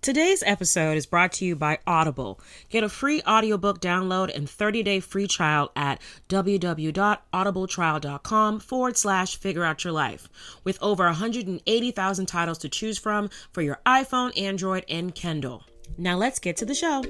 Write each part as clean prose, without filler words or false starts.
Today's episode is brought to you by Audible. Get a free audiobook download and 30-day free trial at www.audibletrial.com/figureoutyourlife. With over 180,000 titles to choose from for your iPhone, Android, and Kindle. Now let's get to the show.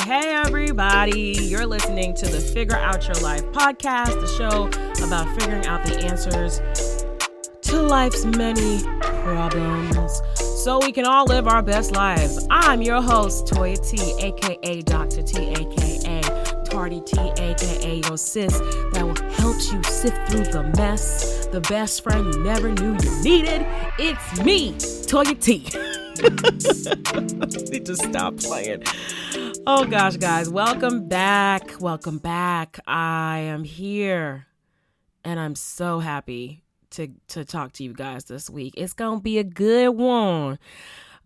Hey, everybody. You're listening to the Figure Out Your Life podcast, the show about figuring out the answers to life's many problems so we can all live our best lives. I'm your host, Toya T, a.k.a. Dr. T, a.k.a. Tardy T, a.k.a. your sis that will help you sift through the mess, the best friend you never knew you needed. It's me, Toya T. Need to stop playing. Oh gosh, guys, welcome back. I am here and I'm so happy to talk to you guys this week. It's gonna be a good one.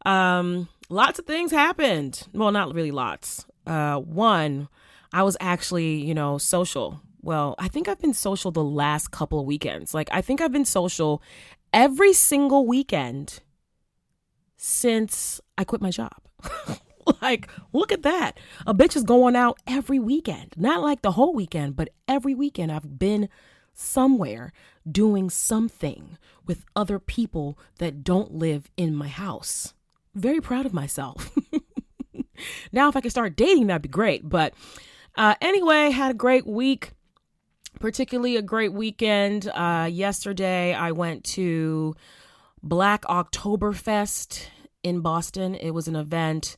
Lots of things happened. Well, not really lots. One, I was actually, social. Well, I think I've been social the last couple of weekends. I think I've been social every single weekend since I quit my job. Look at that. A bitch is going out every weekend. Not like the whole weekend, but every weekend I've been somewhere doing something with other people that don't live in my house. Very proud of myself. Now, if I could start dating, that'd be great. But anyway, had a great week, particularly a great weekend. Yesterday, I went to Black Oktoberfest in Boston. It was an event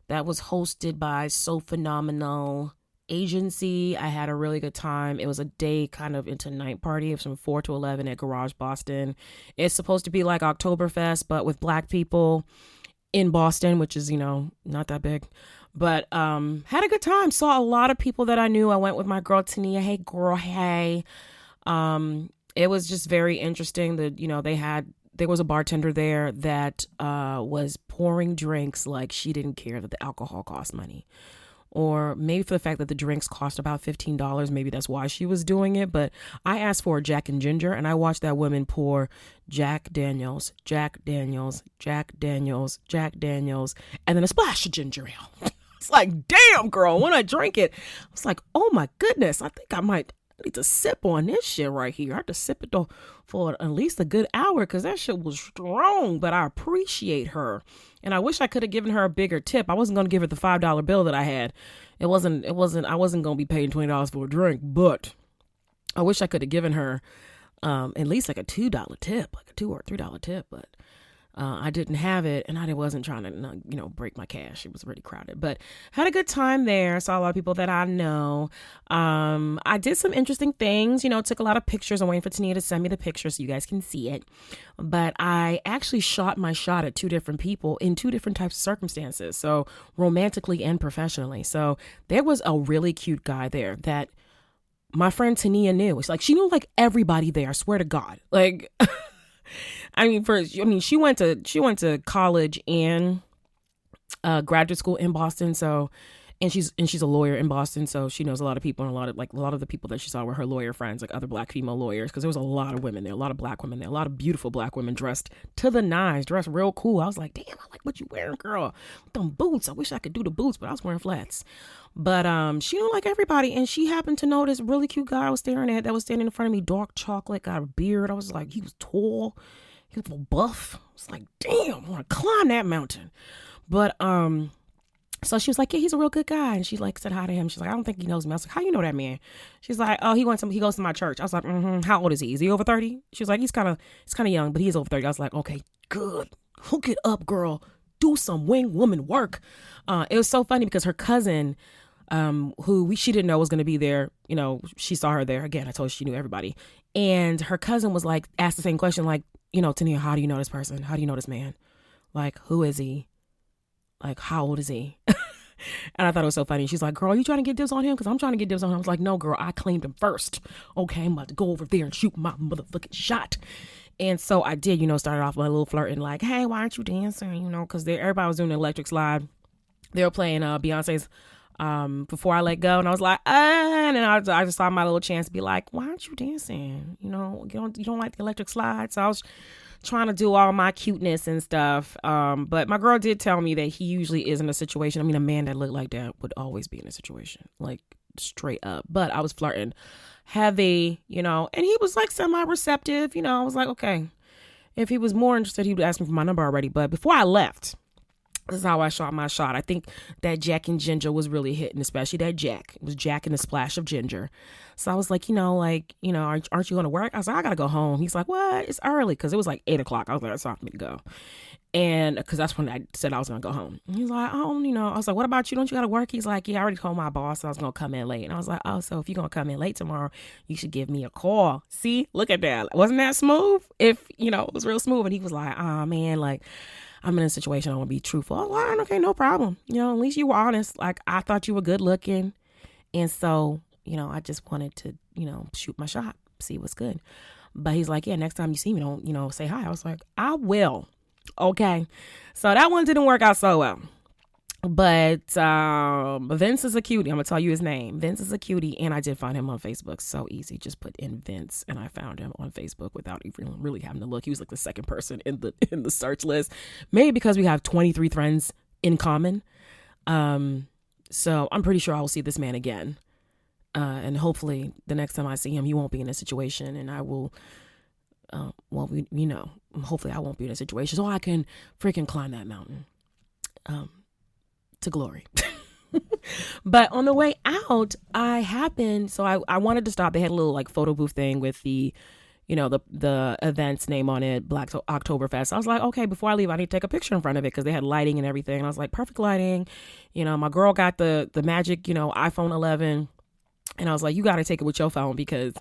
that was hosted by So Phenomenal Agency. I had a really good time. It was a day kind of into night party from 4 to 11 at Garage Boston. It's supposed to be like Oktoberfest, but with black people in Boston, which is, not that big. But had a good time. Saw a lot of people that I knew. I went with my girl Tania. Hey, girl, hey. It was just very interesting that, there was a bartender there that was pouring drinks like she didn't care that the alcohol cost money. Or maybe for the fact that the drinks cost about $15, maybe that's why she was doing it. But I asked for a Jack and Ginger, and I watched that woman pour Jack Daniels, and then a splash of ginger ale. It's like, damn, girl, when I drank it, I was like, oh my goodness, I think I need to sip on this shit right here. I have to sip it though for at least a good hour because that shit was strong, but I appreciate her. And I wish I could have given her a bigger tip. I wasn't going to give her the $5 bill that I had. I wasn't going to be paying $20 for a drink, but I wish I could have given her at least like a $2 tip, like a $2 or $3 tip, but I didn't have it, and I wasn't trying to, break my cash. It was really crowded, but had a good time there. Saw a lot of people that I know. I did some interesting things, took a lot of pictures. I'm waiting for Tania to send me the pictures so you guys can see it. But I actually shot my shot at two different people in two different types of circumstances. So romantically and professionally. So there was a really cute guy there that my friend Tania knew. It's like, she knew like everybody there. I swear to God. Like, she went to college and graduate school in Boston. So, and she's a lawyer in Boston. So she knows a lot of people, and a lot of the people that she saw were her lawyer friends, like other black female lawyers. Cause there was a lot of women there, a lot of black women there, a lot of beautiful black women dressed to the nines, dressed real cool. I was like, damn, I like what you wearing, girl. With them boots. I wish I could do the boots, but I was wearing flats. But she knew like everybody, and she happened to know this really cute guy I was staring at that was standing in front of me, dark chocolate, got a beard. I was like, he was tall. He was buff. I was like, damn, I want to climb that mountain. But so she was like, yeah, he's a real good guy. And she like said hi to him. She's like, I don't think he knows me. I was like, how you know that man? She's like, oh, he goes to my church. I was like, how old is he? Is he over 30? She was like, he's kind of young, but he's over 30. I was like, okay, good. Hook it up, girl. Do some wing woman work. It was so funny because her cousin, who she didn't know was going to be there, she saw her there. Again, I told her she knew everybody. And her cousin was like, asked the same question, like, Tania, how do you know this person? How do you know this man? Like, who is he? Like, how old is he? And I thought it was so funny. She's like, girl, you trying to get dibs on him? Because I'm trying to get dibs on him. I was like, no, girl, I claimed him first. Okay, I'm about to go over there and shoot my motherfucking shot. And so I did, started off with a little flirting, like, hey, why aren't you dancing? Because everybody was doing the electric slide. They were playing Beyonce's Before I Let Go. And I was like, and then I just saw my little chance to be like, why aren't you dancing? You don't like the electric slide? So I was trying to do all my cuteness and stuff. But my girl did tell me that he usually is in a situation. I mean, a man that looked like that would always be in a situation, like straight up. But I was flirting heavy, and he was like semi-receptive. I was like, okay, if he was more interested, he would ask me for my number already. But before I left, this is how I shot my shot. I think that Jack and ginger was really hitting, especially that Jack. It was Jack and a splash of ginger. So I was like, aren't you going to work? I was like, I got to go home. He's like, what? It's early. Because it was like 8 o'clock. I was like, it's time for me to go. And because that's when I said I was going to go home. He's like, I was like, what about you? Don't you got to work? He's like, yeah, I already told my boss I was going to come in late. And I was like, oh, so if you're going to come in late tomorrow, you should give me a call. See, look at that. Wasn't that smooth? If, it was real smooth. And he was like, oh, man, like, I'm in a situation. I want to be truthful. I was like, okay, no problem. At least you were honest. Like, I thought you were good looking. And so, I just wanted to, shoot my shot, see what's good. But he's like, yeah, next time you see me, don't, say hi. I was like, I will. Okay. So that one didn't work out so well. But Vince is a cutie. I'm going to tell you his name. Vince is a cutie. And I did find him on Facebook. So easy. Just put in Vince. And I found him on Facebook without even really having to look. He was like the second person in the search list. Maybe because we have 23 friends in common. So I'm pretty sure I will see this man again. And hopefully the next time I see him, he won't be in a situation. And I will, hopefully I won't be in a situation so I can freaking climb that mountain. To glory. But on the way out, I wanted to stop. They had a little like photo booth thing with the event's name on it, Black Oktoberfest. I was like, okay, before I leave, I need to take a picture in front of it because they had lighting and everything. And I was like, perfect lighting. My girl got the magic, iPhone 11. And I was like, you got to take it with your phone because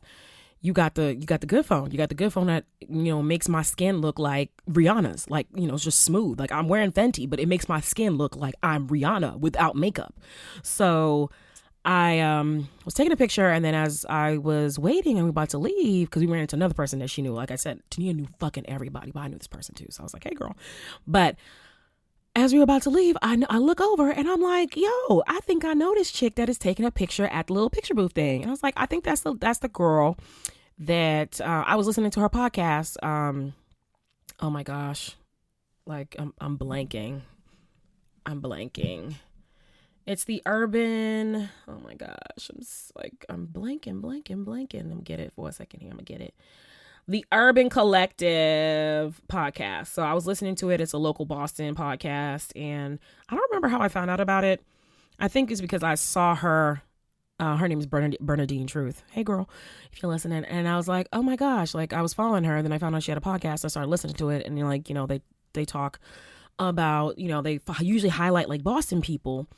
you got the good phone. You got the good phone that, makes my skin look like Rihanna's. Like, it's just smooth. Like I'm wearing Fenty, but it makes my skin look like I'm Rihanna without makeup. So I was taking a picture, and then as I was waiting and we were about to leave, because we ran into another person that she knew. Like I said, Tania knew fucking everybody, but I knew this person too. So I was like, hey girl. But as we were about to leave, I look over and I'm like, yo, I think I know this chick that is taking a picture at the little picture booth thing. And I was like, I think that's the girl that I was listening to her podcast. Oh my gosh. Like I'm blanking. It's the urban. Oh my gosh. I'm blanking. Let me get it for a second here. I'm gonna get it. The Urban Collective podcast. So I was listening to it. It's a local Boston podcast. And I don't remember how I found out about it. I think it's because I saw her. Her name is Bernadine Truth. Hey, girl, if you're listening. And I was like, oh, my gosh. Like, I was following her. And then I found out she had a podcast. I started listening to it. And, they talk about, they usually highlight, like, Boston people.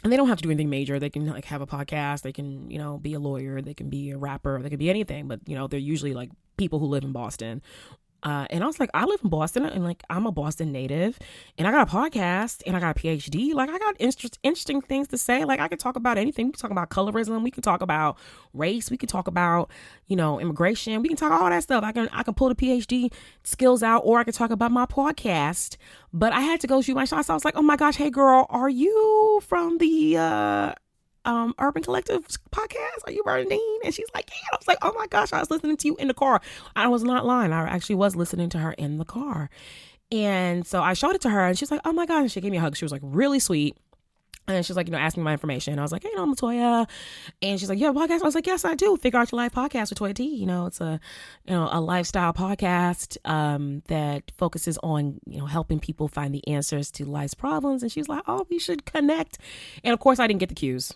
And they don't have to do anything major. They can like have a podcast. They can, be a lawyer. They can be a rapper. They can be anything. But, they're usually like people who live in Boston. And I was like, I live in Boston and like I'm a Boston native and I got a podcast and I got a PhD. Like I got interesting things to say. Like I could talk about anything. We can talk about colorism. We can talk about race. We can talk about, immigration. We can talk all that stuff. I can pull the PhD skills out, or I could talk about my podcast. But I had to go shoot my shot. So I was like, oh my gosh, hey girl, are you from the Urban Collective podcast? Are you Bernadine? And she's like, yeah. I was like, oh my gosh, I was listening to you in the car. I was not lying. I actually was listening to her in the car. And so I showed it to her and she's like, oh my gosh. And she gave me a hug. She was like really sweet. And she's like, asking me my information. And I was like, hey, I'm Latoya. And she's like, you have a podcast? I was like, yes, I do. Figure Out Your Life podcast with Toya T. It's a lifestyle podcast that focuses on, helping people find the answers to life's problems. And she's like, oh, we should connect. And of course, I didn't get the cues.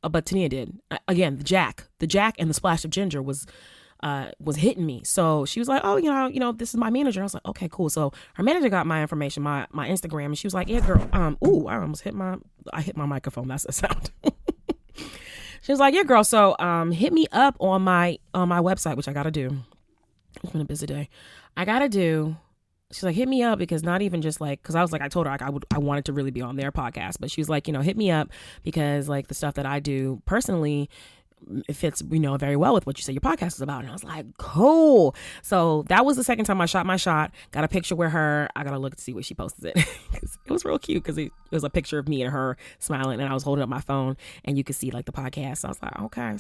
But Tania did. Again, the Jack and the splash of ginger was hitting me. So she was like, oh, this is my manager. I was like, okay, cool. So her manager got my information, my Instagram, and she was like, yeah, girl, I almost hit my microphone. That's the sound. She was like, yeah, girl. So hit me up on my website, which I gotta do. It's been a busy day. She's like, hit me up, because not even just like, because I was like, I told her like I wanted to really be on their podcast, but she was like, hit me up because like the stuff that I do personally, it fits, very well with what you said your podcast is about. And I was like, cool. So that was the second time I shot my shot. Got a picture with her. I got to look to see what she posted it. It was real cute because it was a picture of me and her smiling, and I was holding up my phone and you could see like the podcast. So I was like, okay.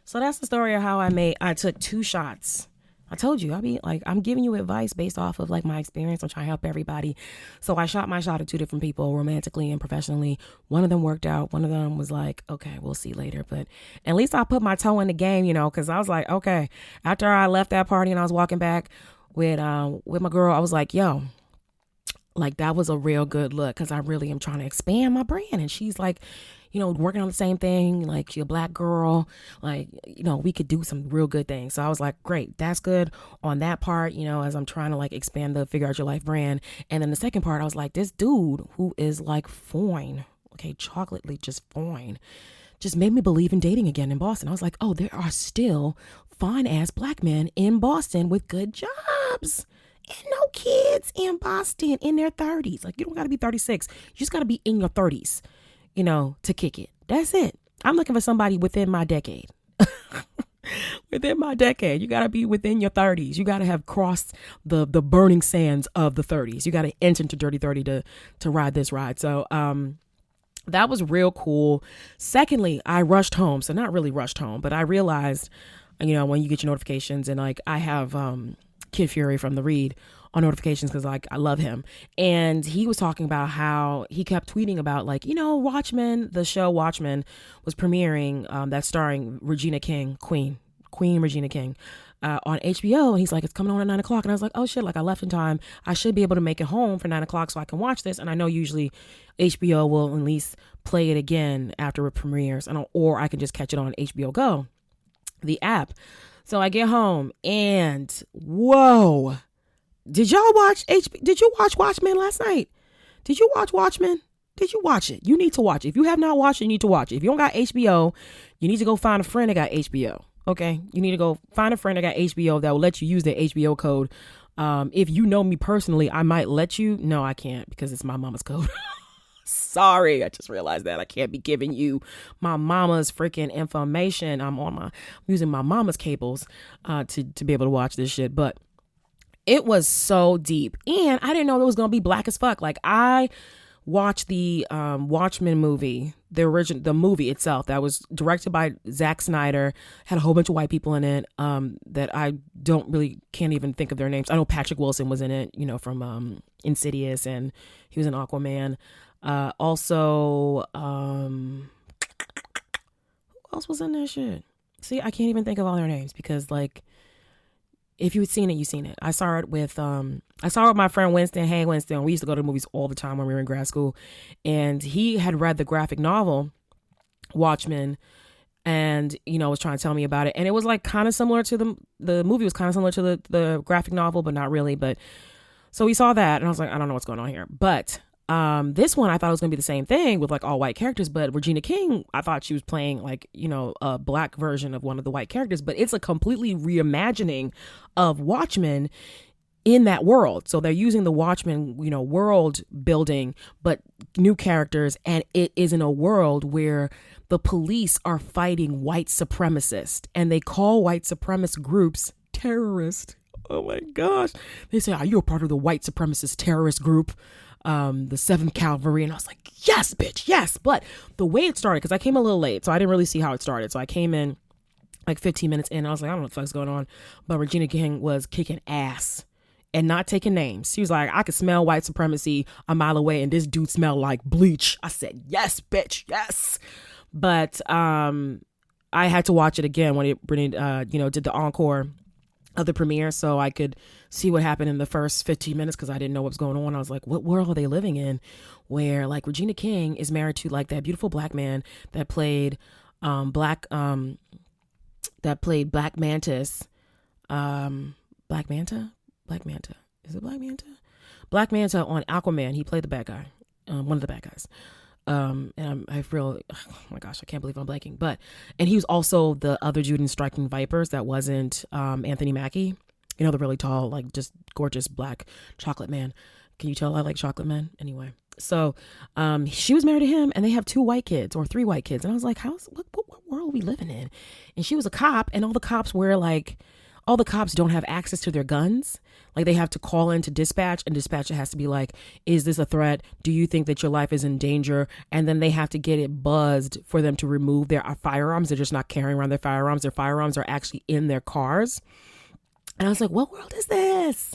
So that's the story of how I took 2 shots. I told you, I'm giving you advice based off of like my experience. I'm trying to help everybody. So I shot my shot at 2 different people, romantically and professionally. One of them worked out. One of them was like, okay, we'll see later. But at least I put my toe in the game, because I was like, okay, after I left that party and I was walking back with my girl, I was like, yo, like that was a real good look because I really am trying to expand my brand. And she's like, working on the same thing, like she's a Black girl, like, we could do some real good things. So I was like, great, that's good on that part, as I'm trying to like expand the Figure Out Your Life brand. And then the second part, I was like, this dude who is like fine, okay, chocolately just fine, just made me believe in dating again in Boston. I was like, oh, there are still fine ass Black men in Boston with good jobs. And no kids in Boston in their 30s. Like, you don't got to be 36. You just got to be in your 30s. To kick it. That's it. I'm looking for somebody within my decade. Within my decade. You got to be within your 30s. You got to have crossed the burning sands of the 30s. You got to enter into Dirty 30 to ride this ride. So that was real cool. Secondly, I rushed home. So not really rushed home, but I realized, when you get your notifications, and like I have Kid Fury from The Read on notifications because like I love him, and he was talking about how he kept tweeting about like, Watchmen, the show Watchmen was premiering, that's starring Regina King, Queen Regina King, on HBO, and he's like, it's coming on at 9:00, and I was like, oh shit, like I left in time, I should be able to make it home for 9:00 so I can watch this. And I know usually HBO will at least play it again after it premieres, or I can just catch it on HBO Go, the app. So I get home and whoa. Did you watch Watchmen last night? Did you watch Watchmen? Did you watch it? You need to watch it. If you have not watched it, you need to watch it. If you don't got HBO, you need to go find a friend that got HBO. Okay? You need to go find a friend that got HBO that will let you use the HBO code. If you know me personally, I might let you. No, I can't because it's my mama's code. Sorry, I just realized that I can't be giving you my mama's freaking information. I'm using my mama's cables to be able to watch this shit. But it was so deep, and I didn't know it was gonna be black as fuck. Like I watched the Watchmen movie, the movie itself that was directed by Zack Snyder, had a whole bunch of white people in it that I can't even think of their names. I know Patrick Wilson was in it, from Insidious, and he was in Aquaman. Also, who else was in that shit? See, I can't even think of all their names because like, if you've seen it, you've seen it. I saw it with my friend Winston. Hey, Winston. We used to go to movies all the time when we were in grad school. And he had read the graphic novel, Watchmen, and, was trying to tell me about it. And it was like kind of similar to the movie was kind of similar to the graphic novel, but not really. But so we saw that and I was like, I don't know what's going on here. But this one, I thought it was going to be the same thing with like all white characters, but Regina King, I thought she was playing like, a black version of one of the white characters, but it's a completely reimagining of Watchmen in that world. So they're using the Watchmen, world building, but new characters. And it is in a world where the police are fighting white supremacists, and they call white supremacist groups terrorist. Oh my gosh. They say, are you a part of the white supremacist terrorist group? The 7th Cavalry. And I was like, yes, bitch, yes. But the way it started, because I came a little late, so I didn't really see how it started. So I came in like 15 minutes in. I was like, I don't know what the fuck's going on. But Regina King was kicking ass and not taking names. She was like, I could smell white supremacy a mile away, and this dude smelled like bleach. I said, yes, bitch, yes. But I had to watch it again when it did the encore of the premiere, so I could see what happened in the first 15 minutes because I didn't know what was going on. I was like, what world are they living in where like Regina King is married to like that beautiful black man that played Black Mantis, Black Manta? Is it Black Manta? Black Manta on Aquaman. He played the bad guy, one of the bad guys. And I feel, oh my gosh, I can't believe I'm blanking. And he was also the other dude in Striking Vipers that wasn't Anthony Mackie. The really tall, like just gorgeous black chocolate man. Can you tell I like chocolate men? Anyway. So she was married to him, and they have 2 white kids or 3 white kids. And I was like, what world are we living in? And she was a cop, and all the cops don't have access to their guns. Like, they have to call into dispatch, and dispatcher has to be like, is this a threat? Do you think that your life is in danger? And then they have to get it buzzed for them to remove their firearms. They're just not carrying around their firearms. Their firearms are actually in their cars. And I was like, what world is this?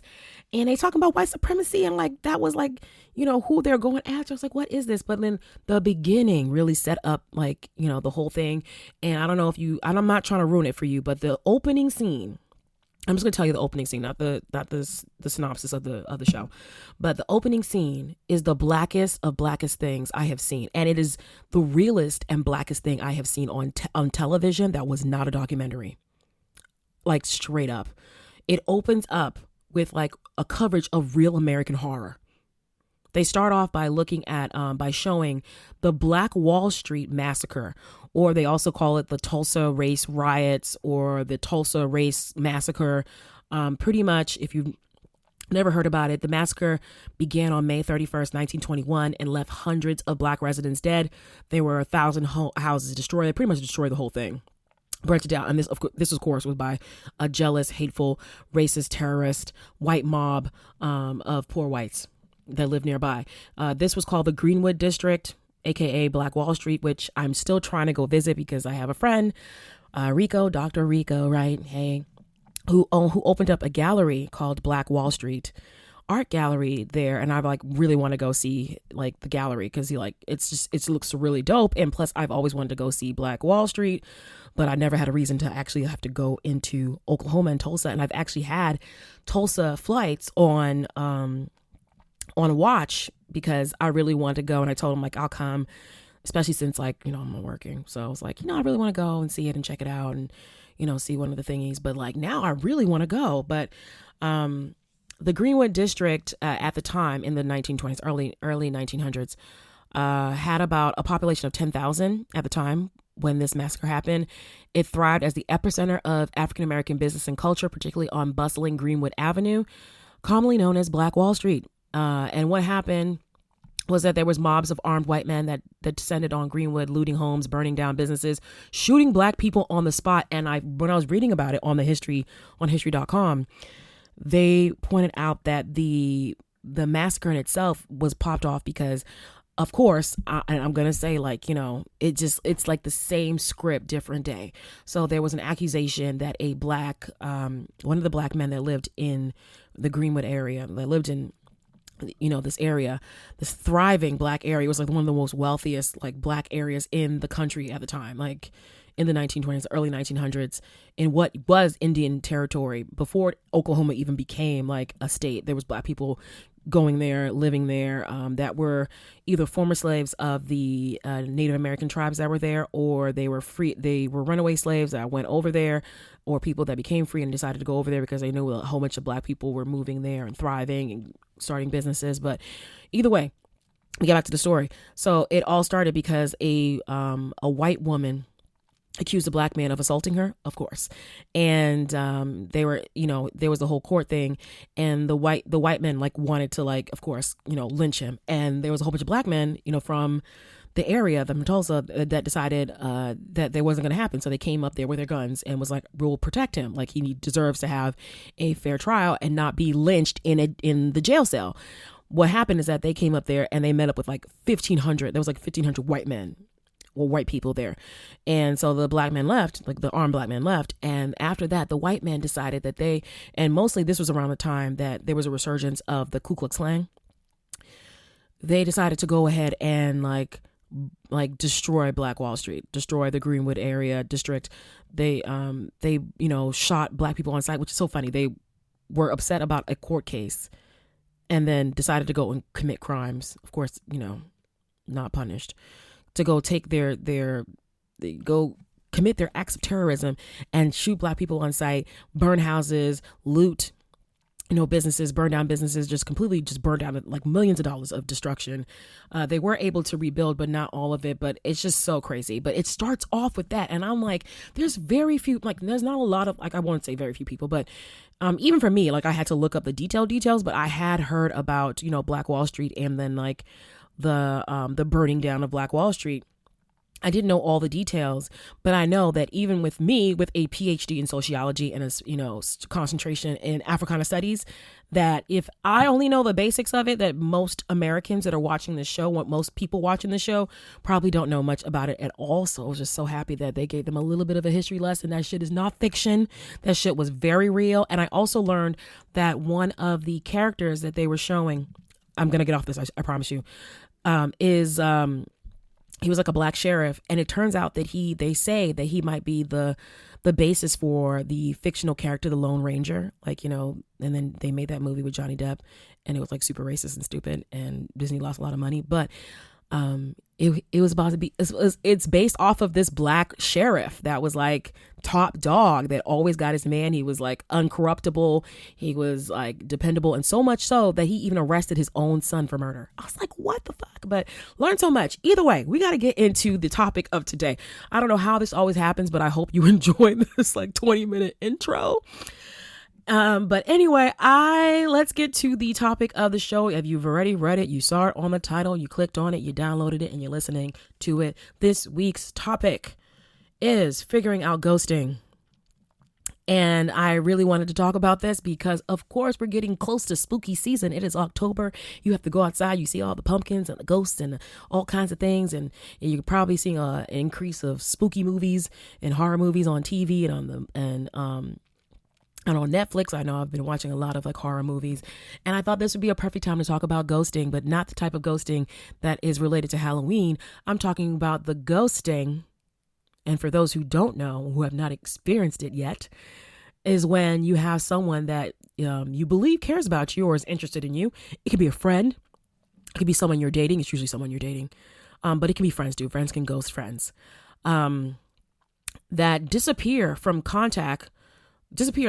And they talking about white supremacy, and like that was like, who they're going after. I was like, what is this? But then the beginning really set up like, the whole thing. And I don't know and I'm not trying to ruin it for you, but the opening scene, I'm just gonna tell you the opening scene, not the synopsis of the show, but the opening scene is the blackest of blackest things I have seen, and it is the realest and blackest thing I have seen on television that was not a documentary. Like, straight up, it opens up with like a coverage of real American horror. They start off by looking at, by showing the Black Wall Street massacre, or they also call it the Tulsa Race Riots or the Tulsa Race Massacre. Pretty much, if you've never heard about it, the massacre began on May 31st, 1921, and left hundreds of black residents dead. There were 1,000 houses destroyed. They pretty much destroyed the whole thing. Burnt it down. And this, of course, was by a jealous, hateful, racist, terrorist, white mob of poor whites that lived nearby. This was called the Greenwood District, aka Black Wall Street, which I'm still trying to go visit because I have a friend, Rico, Dr. Rico, right? Hey, who opened up a gallery called Black Wall Street Art Gallery there, and I like really want to go see like the gallery because it looks really dope. And plus, I've always wanted to go see Black Wall Street, but I never had a reason to actually have to go into Oklahoma and Tulsa. And I've actually had Tulsa flights on watch because I really wanted to go, and I told him like I'll come, especially since like I'm not working. So I was like, I really want to go and see it and check it out and see one of the thingies. But like now I really want to go. But the Greenwood District at the time in the 1920s, early 1900s, had about a population of 10,000 at the time when this massacre happened. It thrived as the epicenter of African-American business and culture, particularly on bustling Greenwood Avenue, commonly known as Black Wall Street. And what happened was that there was mobs of armed white men that descended on Greenwood, looting homes, burning down businesses, shooting black people on the spot. And when I was reading about it on history.com, they pointed out that the massacre in itself was popped off because, of course, and I'm going to say it's like the same script, different day. So there was an accusation that one of the black men that lived in the Greenwood area, that lived in this area, this thriving black area, was like one of the most wealthiest like black areas in the country at the time, like in the 1920s, early 1900s, in what was Indian territory before Oklahoma even became like a state. There was black people going there, living there, that were either former slaves of the Native American tribes that were there, or they were runaway slaves that went over there, or people that became free and decided to go over there because they knew a whole bunch of black people were moving there and thriving and starting businesses. But either way, we get back to the story. So it all started because a white woman accused a black man of assaulting her, of course. And they were, there was the whole court thing, and the white men like wanted to like, of course, lynch him. And there was a whole bunch of black men, from the area, from Tulsa, that decided that there wasn't going to happen. So they came up there with their guns and was like, we'll protect him. Like, he deserves to have a fair trial and not be lynched in the jail cell. What happened is that they came up there and they met up with like 1,500. There was like 1,500 white men. Well, white people there. And so the black men left, like the armed black men left. And after that, the white men decided that and mostly this was around the time that there was a resurgence of the Ku Klux Klan. They decided to go ahead and like destroy Black Wall Street, destroy the Greenwood area district. They shot black people on sight, which is so funny. They were upset about a court case and then decided to go and commit crimes. Of course, not punished. To go take go commit their acts of terrorism and shoot black people on sight, burn houses, loot, businesses, burn down businesses, just completely just burned down, like millions of dollars of destruction. They were able to rebuild, but not all of it. But it's just so crazy. But it starts off with that. And I'm like, there's very few, like, there's not a lot of, like, I won't say very few people, but even for me, like, I had to look up the details, but I had heard about, Black Wall Street, and then like the burning down of Black Wall Street. I didn't know all the details, but I know that even with me, with a PhD in sociology and a concentration in Africana studies, that if I only know the basics of it, that most Americans that are watching the show, what most people watching the show, probably don't know much about it at all. So I was just so happy that they gave them a little bit of a history lesson. That shit is not fiction. That shit was very real. And I also learned that one of the characters that they were showing, I'm gonna get off this, I promise you, is he was like a black sheriff, and it turns out that they say that he might be the basis for the fictional character, the Lone Ranger, and then they made that movie with Johnny Depp, and it was like super racist and stupid, and Disney lost a lot of money, but it was about to be, it's based off of this black sheriff that was like top dog, that always got his man. He was like uncorruptible. He was like dependable, and so much so that he even arrested his own son for murder. I was like, what the fuck? But learned so much. Either way, we got to get into the topic of today. I don't know how this always happens, but I hope you enjoy this like 20-minute intro. But anyway, let's get to the topic of the show. If you've already read it, you saw it on the title, you clicked on it, you downloaded it, and you're listening to it. This week's topic is figuring out ghosting. And I really wanted to talk about this because, of course, we're getting close to spooky season. It is October. You have to go outside. You see all the pumpkins and the ghosts and all kinds of things. And you're probably seeing an increase of spooky movies and horror movies on TV and on Netflix. I know I've been watching a lot of like horror movies, and I thought this would be a perfect time to talk about ghosting, but not the type of ghosting that is related to Halloween. I'm talking about the ghosting, and for those who don't know, who have not experienced it yet, is when you have someone that you believe cares about you or is interested in you. It could be a friend. It could be someone you're dating. It's usually someone you're dating. But it can be friends too. Friends can ghost friends. That disappear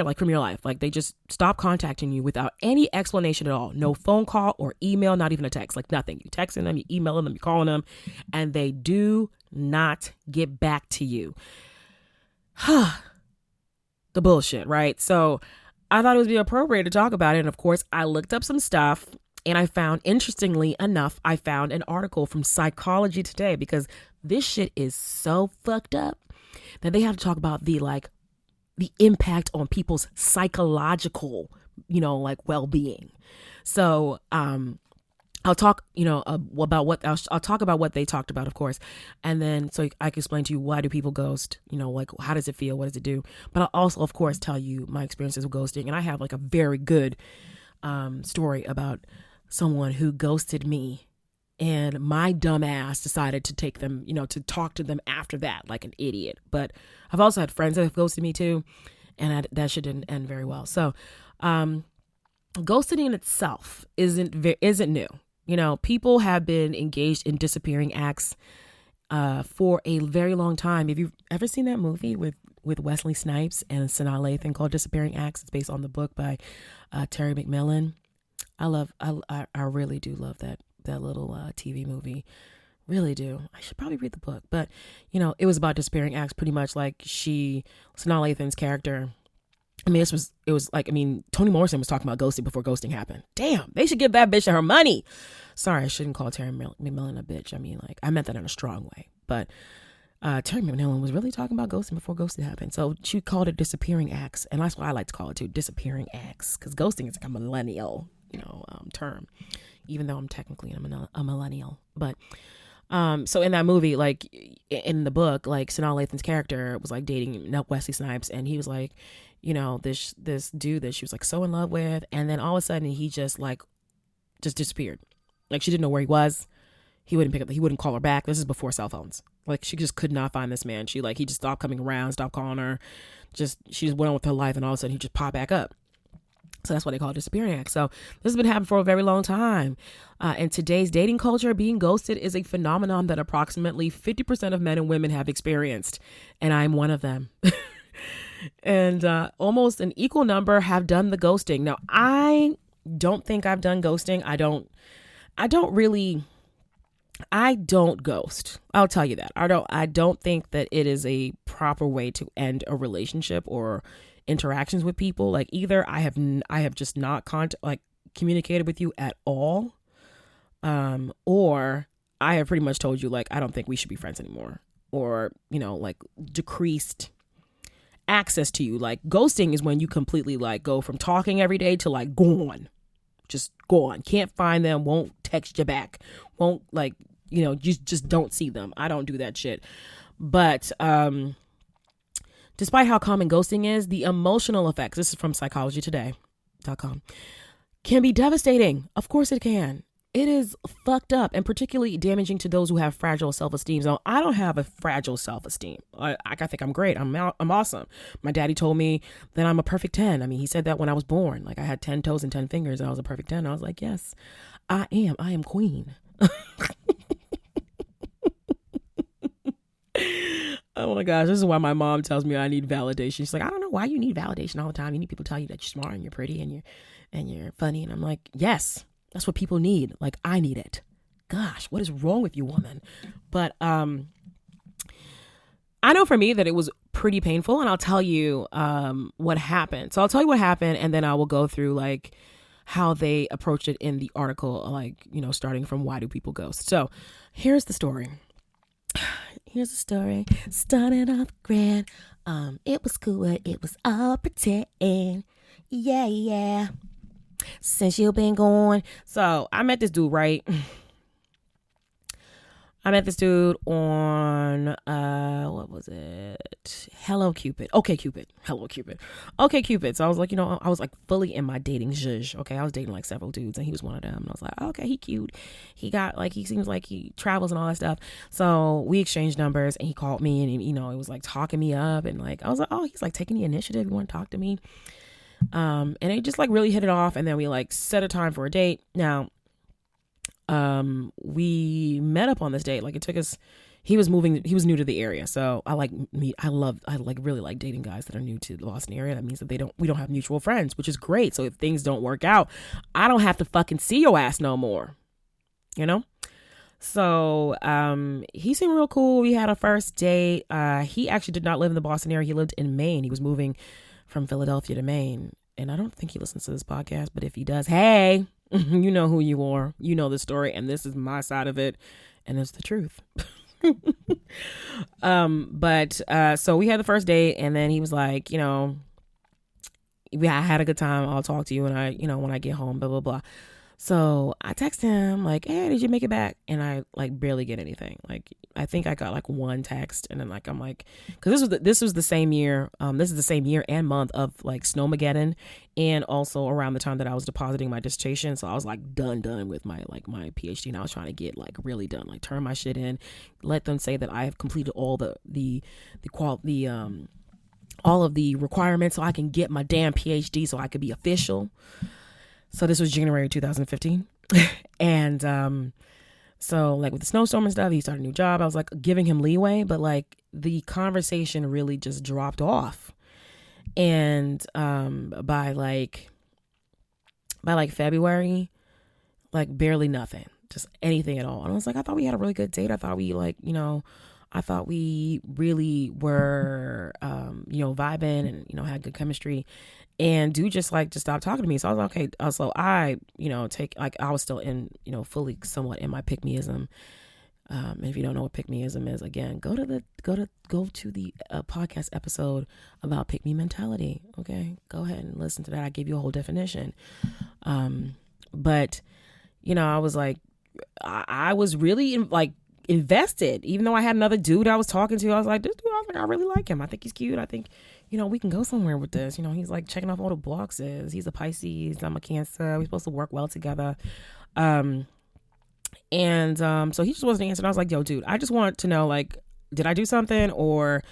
like from your life. Like they just stop contacting you without any explanation at all. No phone call or email, not even a text, like nothing. You texting them, you emailing them, you calling them, and they do not get back to you. The bullshit, right? So I thought it would be appropriate to talk about it. And of course, I looked up some stuff, and I found, interestingly enough, an article from Psychology Today, because this shit is so fucked up that they have to talk about the impact on people's psychological, well-being. So, I'll talk, about I'll talk about what they talked about, of course. And then, so I can explain to you, why do people ghost? How does it feel? What does it do? But I'll also, of course, tell you my experiences with ghosting. And I have like a very good, story about someone who ghosted me, and my dumb ass decided to take them, to talk to them after that, like an idiot. But I've also had friends that have ghosted me too, and that shit didn't end very well. So, ghosting in itself isn't new. People have been engaged in disappearing acts for a very long time. Have you ever seen that movie with Wesley Snipes and Sanaa Lathan called Disappearing Acts? It's based on the book by Terry McMillan. I really do love that little TV movie. Really do. I should probably read the book. But, it was about disappearing acts, pretty much like Sanaa Lathan's character. Toni Morrison was talking about ghosting before ghosting happened. Damn, they should give that bitch her money. Sorry, I shouldn't call Terry McMillan a bitch. I meant that in a strong way. But Terry McMillan was really talking about ghosting before ghosting happened. So she called it disappearing acts. And that's what I like to call it too, disappearing acts. Because ghosting is like a millennial, term, even though I'm technically a millennial. But so in that movie, like in the book, like Sanaa Lathan's character was like dating Wesley Snipes, and he was like, this dude that she was like so in love with, and then all of a sudden he just disappeared. Like she didn't know where he was. He wouldn't pick up. He wouldn't call her back. This is before cell phones. Like she just could not find this man. He just stopped coming around, stopped calling her. She just went on with her life, and all of a sudden he just popped back up. So that's what they call disappearing act. So this has been happening for a very long time. In today's dating culture, being ghosted is a phenomenon that approximately 50% of men and women have experienced. And I'm one of them. And almost an equal number have done the ghosting. Now, I don't think I've done ghosting. I don't ghost. I'll tell you that. I don't think that it is a proper way to end a relationship or interactions with people. Like, either I have just not communicated with you at all, or I have pretty much told you, like, I don't think we should be friends anymore, or, like, decreased access to you. Like, ghosting is when you completely, like, go from talking every day to, like, gone. Just gone. Can't find them, won't text you back, won't, like, you just don't see them. I don't do that shit. But despite how common ghosting is, the emotional effects, this is from psychologytoday.com, can be devastating. Of course it can. It is fucked up and particularly damaging to those who have fragile self-esteem. So I don't have a fragile self-esteem. I think I'm great. I'm awesome. My daddy told me that I'm a perfect 10. I mean, he said that when I was born. Like, I had 10 toes and 10 fingers and I was a perfect 10. I was like, yes, I am. I am queen. Oh my gosh, this is why my mom tells me I need validation. She's like, I don't know why you need validation all the time. You need people to tell you that you're smart and you're pretty and you're funny. And I'm like, yes, that's what people need. Like, I need it. Gosh, what is wrong with you, woman? But I know for me that it was pretty painful, and I'll tell you what happened. So I'll tell you what happened, and then I will go through, like, how they approached it in the article, like, starting from why do people ghost. So here's the story. Here's the story. Started off grand. It was cool. It was all pretend. Yeah. Since you've been gone. So I met this dude, right? I met this dude on, what was it? Hello Cupid. Okay Cupid. So I was like, I was like fully in my dating zhuzh. Okay. I was dating like several dudes and he was one of them. And I was like, okay, he cute. He got like, he seems like he travels and all that stuff. So we exchanged numbers and he called me and, it was like talking me up. And like, I was like, oh, he's like taking the initiative. You want to talk to me? And it just like really hit it off. And then we like set a time for a date. Now, we met up on this date. Like, it took us, he was new to the area. So I really like dating guys that are new to the Boston area. That means that we don't have mutual friends, which is great. So if things don't work out, I don't have to fucking see your ass no more, So, he seemed real cool. We had a first date. He actually did not live in the Boston area. He lived in Maine. He was moving from Philadelphia to Maine. And I don't think he listens to this podcast, but if he does, hey, you know who you are. You know the story, and this is my side of it, and it's the truth. So we had the first date, and then he was like, I had a good time. I'll talk to you when I get home, blah, blah, blah. So I text him like, hey, did you make it back? And I like barely get anything. Like, I think I got like one text, and then like, I'm like, cause this was the same year. This is the same year and month of like Snowmageddon, and also around the time that I was depositing my dissertation. So I was like done with my PhD, and I was trying to get like really done, like turn my shit in, let them say that I have completed all all of the requirements so I can get my damn PhD so I could be official. So this was January 2015. And so like with the snowstorm and stuff, he started a new job. I was like giving him leeway, but like the conversation really just dropped off. And by February, like barely nothing, just anything at all. And I was like, I thought we had a really good date. I thought we I thought we really were, vibing and, had good chemistry. And dude just stopped talking to me. So I was like, okay. So I, I was still in, fully somewhat in my pick-me-ism. And if you don't know what pick-me-ism is, again, go to the podcast episode about pick-me mentality. Okay. Go ahead and listen to that. I gave you a whole definition. But, I was like, I was really invested, even though I had another dude I was talking to. I was like, this dude, I really like him. I think he's cute. I think, we can go somewhere with this. He's like checking off all the boxes. He's a Pisces. I'm a Cancer. We're supposed to work well together. So he just wasn't answering. I was like, yo, dude, I just want to know, like, did I do something, or,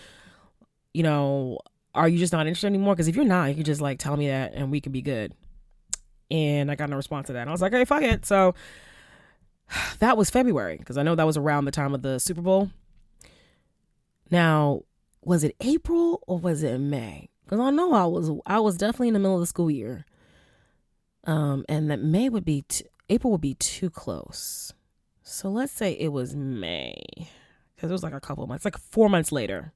are you just not interested anymore? Because if you're not, you could just like tell me that and we could be good. And I got no response to that. And I was like, hey, fuck it. So that was February, because I know that was around the time of the Super Bowl. Now, was it April or was it May? Because I know I was definitely in the middle of the school year. And that April would be too close. So let's say it was May, because it was like a couple of months, like 4 months later.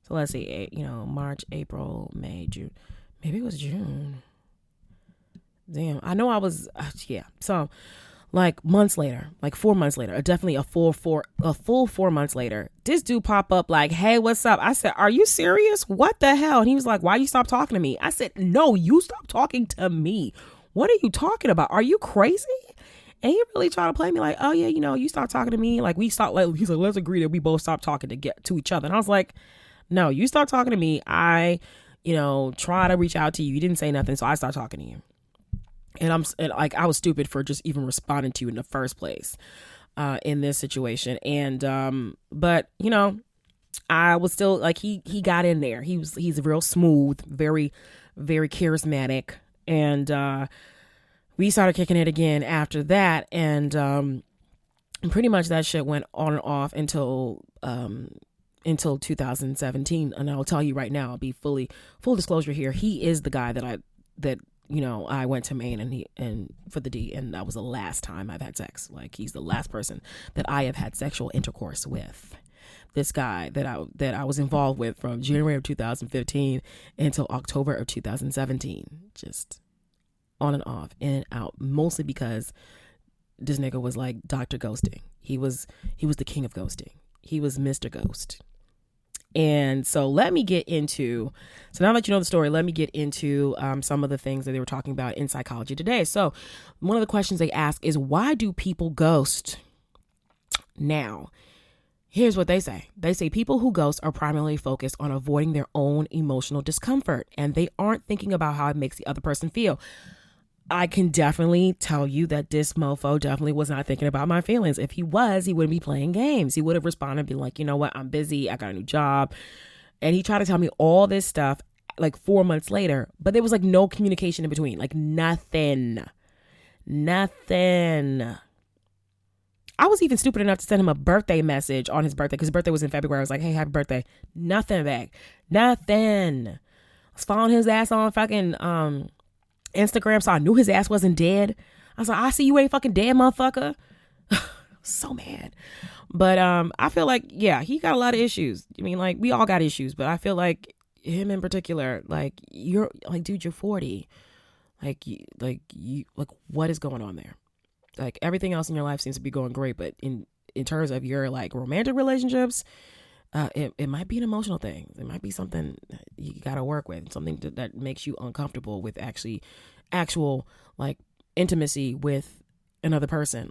So let's see, March, April, May, June. Maybe it was June. Damn, I know I was, yeah. So like months later, like 4 months later, definitely a full 4 months later, this dude pop up like, hey, what's up? I said, are you serious? What the hell? And he was like, why you stop talking to me? I said, no, you stop talking to me. What are you talking about? Are you crazy? And he really tried to play me like, oh yeah, you stop talking to me. Like we stopped, like he's like, let's agree that we both stop talking to get to each other. And I was like, no, you stop talking to me. I, try to reach out to you. You didn't say nothing, so I stopped talking to you. And I was stupid for just even responding to you in the first place, in this situation. And but I was still like he got in there. He's real smooth, very, very charismatic, and we started kicking it again after that. And pretty much that shit went on and off until 2017. And I'll tell you right now, I'll be full disclosure here. He is the guy that I went to Maine and for the D, and that was the last time I've had sex. Like he's the last person that I have had sexual intercourse with. This guy that I was involved with from January of 2015 until October of 2017, just on and off, in and out, mostly because this nigga was like Dr. Ghosting. He was the king of ghosting. He was Mr. Ghost. And so now that you know the story, let me get into some of the things that they were talking about in psychology today. So one of the questions they ask is, why do people ghost? Now, here's what they say. They say people who ghost are primarily focused on avoiding their own emotional discomfort, and they aren't thinking about how it makes the other person feel. I can definitely tell you that this mofo definitely was not thinking about my feelings. If he was, he wouldn't be playing games. He would have responded and been like, you know what, I'm busy. I got a new job. And he tried to tell me all this stuff like 4 months later, but there was like no communication in between, like nothing. I was even stupid enough to send him a birthday message on his birthday, because his birthday was in February. I was like, hey, happy birthday. Nothing back. Nothing. I was following his ass on fucking Instagram, so I knew his ass wasn't dead. I was like, I see you ain't fucking dead, motherfucker. So mad. But I feel like, yeah, he got a lot of issues. I mean, like, we all got issues, but I feel like him in particular, like, you're like, dude, you're 40. Like, what is going on there? Like, everything else in your life seems to be going great, but in terms of your like romantic relationships, it might be an emotional thing. It might be something you got to work with, something that makes you uncomfortable with actual like intimacy with another person.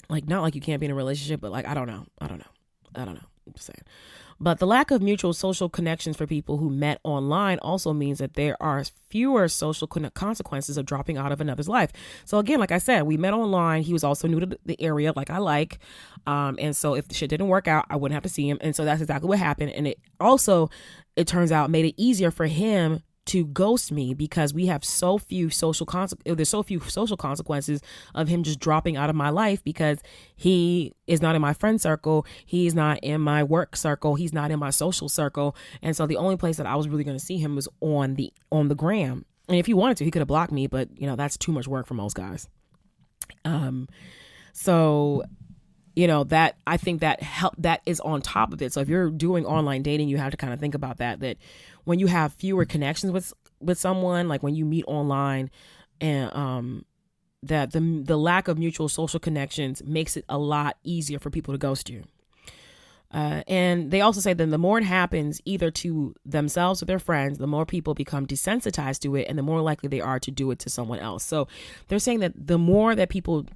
Like not like you can't be in a relationship, but like, I don't know. I'm just saying. But the lack of mutual social connections for people who met online also means that there are fewer social consequences of dropping out of another's life. So again, like I said, we met online. He was also new to the area, like I like. And so if the shit didn't work out, I wouldn't have to see him. And so that's exactly what happened. And it turns out, made it easier for him to ghost me, because we have so few there's so few social consequences of him just dropping out of my life, because he is not in my friend circle, he's not in my work circle, he's not in my social circle. And so the only place that I was really going to see him was on the gram. And if he wanted to, he could have blocked me, but that's too much work for most guys. So that, I think that is on top of it. So if you're doing online dating, you have to kind of think about that when you have fewer connections with someone, like when you meet online, and that the lack of mutual social connections makes it a lot easier for people to ghost you. And they also say that the more it happens either to themselves or their friends, the more people become desensitized to it, and the more likely they are to do it to someone else. So they're saying that the more that people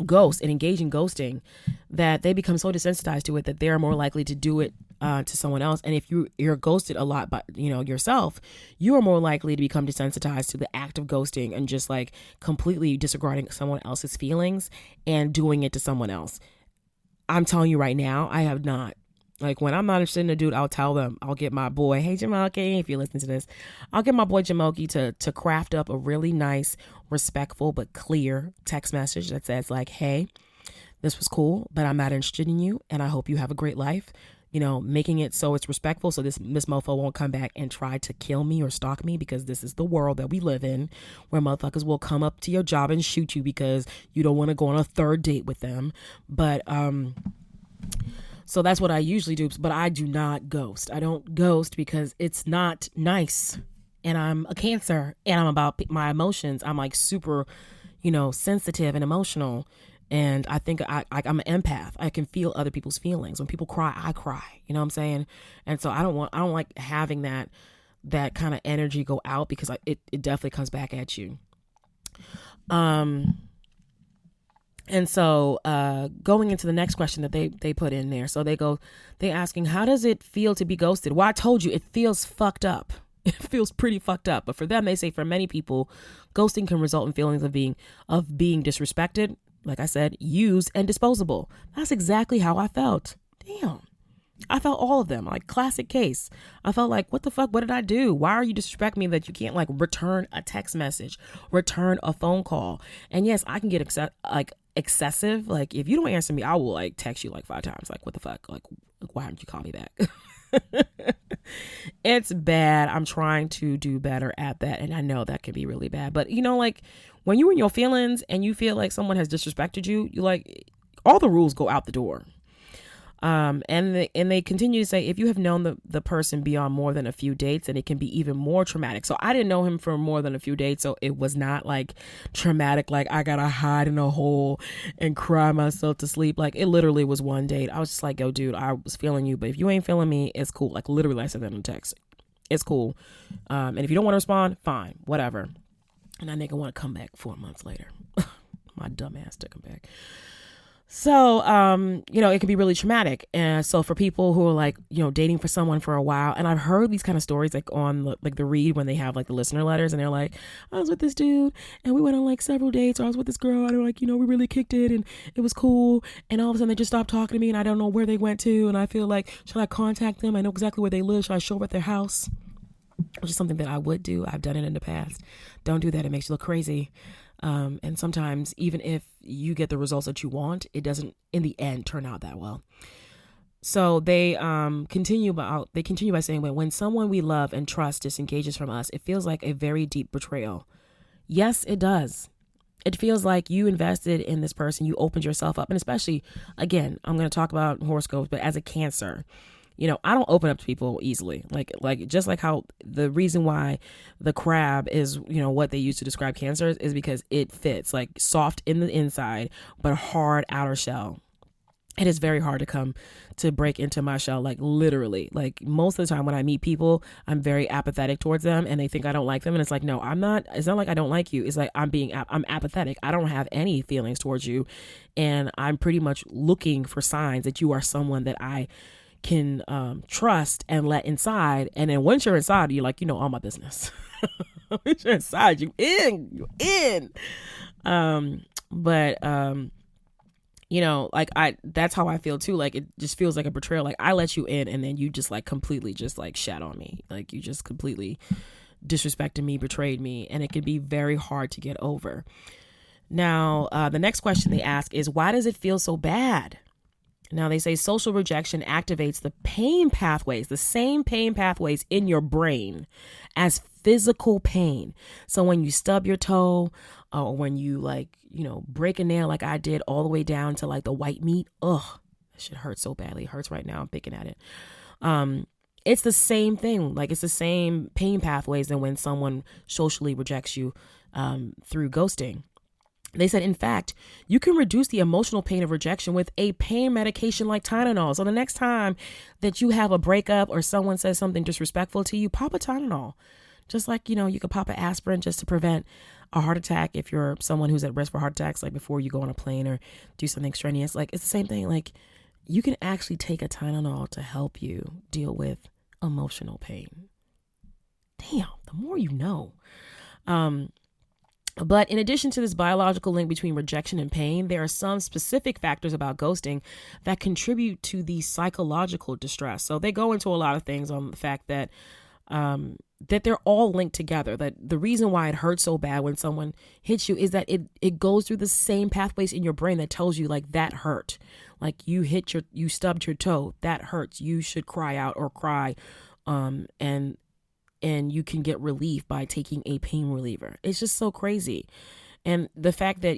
ghost and engage in ghosting, that they become so desensitized to it that they're more likely to do it to someone else. And if you're ghosted a lot by yourself, you are more likely to become desensitized to the act of ghosting and just like completely disregarding someone else's feelings and doing it to someone else. I'm telling you right now, I have not. Like, when I'm not interested in a dude, I'll tell them. I'll get my boy, hey Jamoki, if you listen to this, I'll get my boy Jamoki to craft up a really nice, respectful but clear text message that says like, hey, this was cool, but I'm not interested in you, and I hope you have a great life. making it so it's respectful, so this mofo won't come back and try to kill me or stalk me, because this is the world that we live in, where motherfuckers will come up to your job and shoot you because you don't want to go on a third date with them. But so that's what I usually do. But I do not ghost. I don't ghost because it's not nice. And I'm a Cancer, and I'm about my emotions. I'm like super, sensitive and emotional. And I think I'm an empath. I can feel other people's feelings. When people cry, I cry. You know what I'm saying? And so I don't like having that kind of energy go out, because it definitely comes back at you. And so going into the next question that they put in there. So they asking, how does it feel to be ghosted? Well, I told you, it feels fucked up. It feels pretty fucked up. But for them, they say for many people, ghosting can result in feelings of being disrespected, like I said, used and disposable. That's exactly how I felt. Damn. I felt all of them, like classic case. I felt like, what the fuck? What did I do? Why are you disrespecting me that you can't like return a text message, return a phone call? And yes, I can get excessive. Like if you don't answer me, I will like text you like 5 times. Like, what the fuck? Like, why didn't you call me back? It's bad. I'm trying to do better at that. And I know that can be really bad. But like when you're in your feelings and you feel like someone has disrespected you, you like all the rules go out the door. And they continue to say, if you have known the person beyond more than a few dates, then it can be even more traumatic. So I didn't know him for more than a few dates. So it was not like traumatic, like I got to hide in a hole and cry myself to sleep. Like it literally was one date. I was just like, yo, dude, I was feeling you, but if you ain't feeling me, it's cool. Like literally I said that in text. It's cool. And if you don't want to respond, fine, whatever. And that nigga want to come back 4 months later. My dumb ass took him back. So, it can be really traumatic. And so for people who are like, dating for someone for a while, and I've heard these kind of stories like on like the read when they have like the listener letters and they're like, I was with this dude and we went on like several dates, or I was with this girl and like, we really kicked it and it was cool. And all of a sudden they just stopped talking to me and I don't know where they went to. And I feel like, should I contact them? I know exactly where they live. Should I show up at their house? Which is something that I would do. I've done it in the past. Don't do that. It makes you look crazy. And sometimes even if you get the results that you want, it doesn't in the end turn out that well. So they continue by saying, when someone we love and trust disengages from us, it feels like a very deep betrayal. Yes, it does. It feels like you invested in this person. You opened yourself up. And especially, again, I'm going to talk about horoscopes, but as a Cancer, I don't open up to people easily. Like just like how the reason why the crab is, what they use to describe cancers is because it fits like soft in the inside, but hard outer shell. It is very hard to break into my shell, like literally. Like most of the time when I meet people, I'm very apathetic towards them and they think I don't like them. And it's like, no, I'm not. It's not like I don't like you. It's like I'm apathetic. I don't have any feelings towards you. And I'm pretty much looking for signs that you are someone that I can trust and let inside. And then once you're inside, you're like, all my business. Once you're inside, you're in. That's how I feel too. Like it just feels like a betrayal. Like I let you in and then you just like completely just like shat on me. Like you just completely disrespected me, betrayed me, and it can be very hard to get over. Now, the next question they ask is, why does it feel so bad? Now, they say social rejection activates the same pain pathways in your brain as physical pain. So when you stub your toe or when you break a nail like I did all the way down to like the white meat, that shit hurts so badly. It hurts right now. I'm picking at it. It's the same thing. Like it's the same pain pathways than when someone socially rejects you through ghosting. They said, in fact, you can reduce the emotional pain of rejection with a pain medication like Tylenol. So the next time that you have a breakup or someone says something disrespectful to you, pop a Tylenol. Just like, you could pop an aspirin just to prevent a heart attack if you're someone who's at risk for heart attacks, like before you go on a plane or do something strenuous. Like it's the same thing. Like you can actually take a Tylenol to help you deal with emotional pain. Damn, the more you know. But in addition to this biological link between rejection and pain, there are some specific factors about ghosting that contribute to the psychological distress. So they go into a lot of things on the fact that that they're all linked together. That the reason why it hurts so bad when someone hits you is that it goes through the same pathways in your brain that tells you like that hurt. Like you stubbed your toe, that hurts. You should cry out or cry. And you can get relief by taking a pain reliever. It's just so crazy. And the fact that,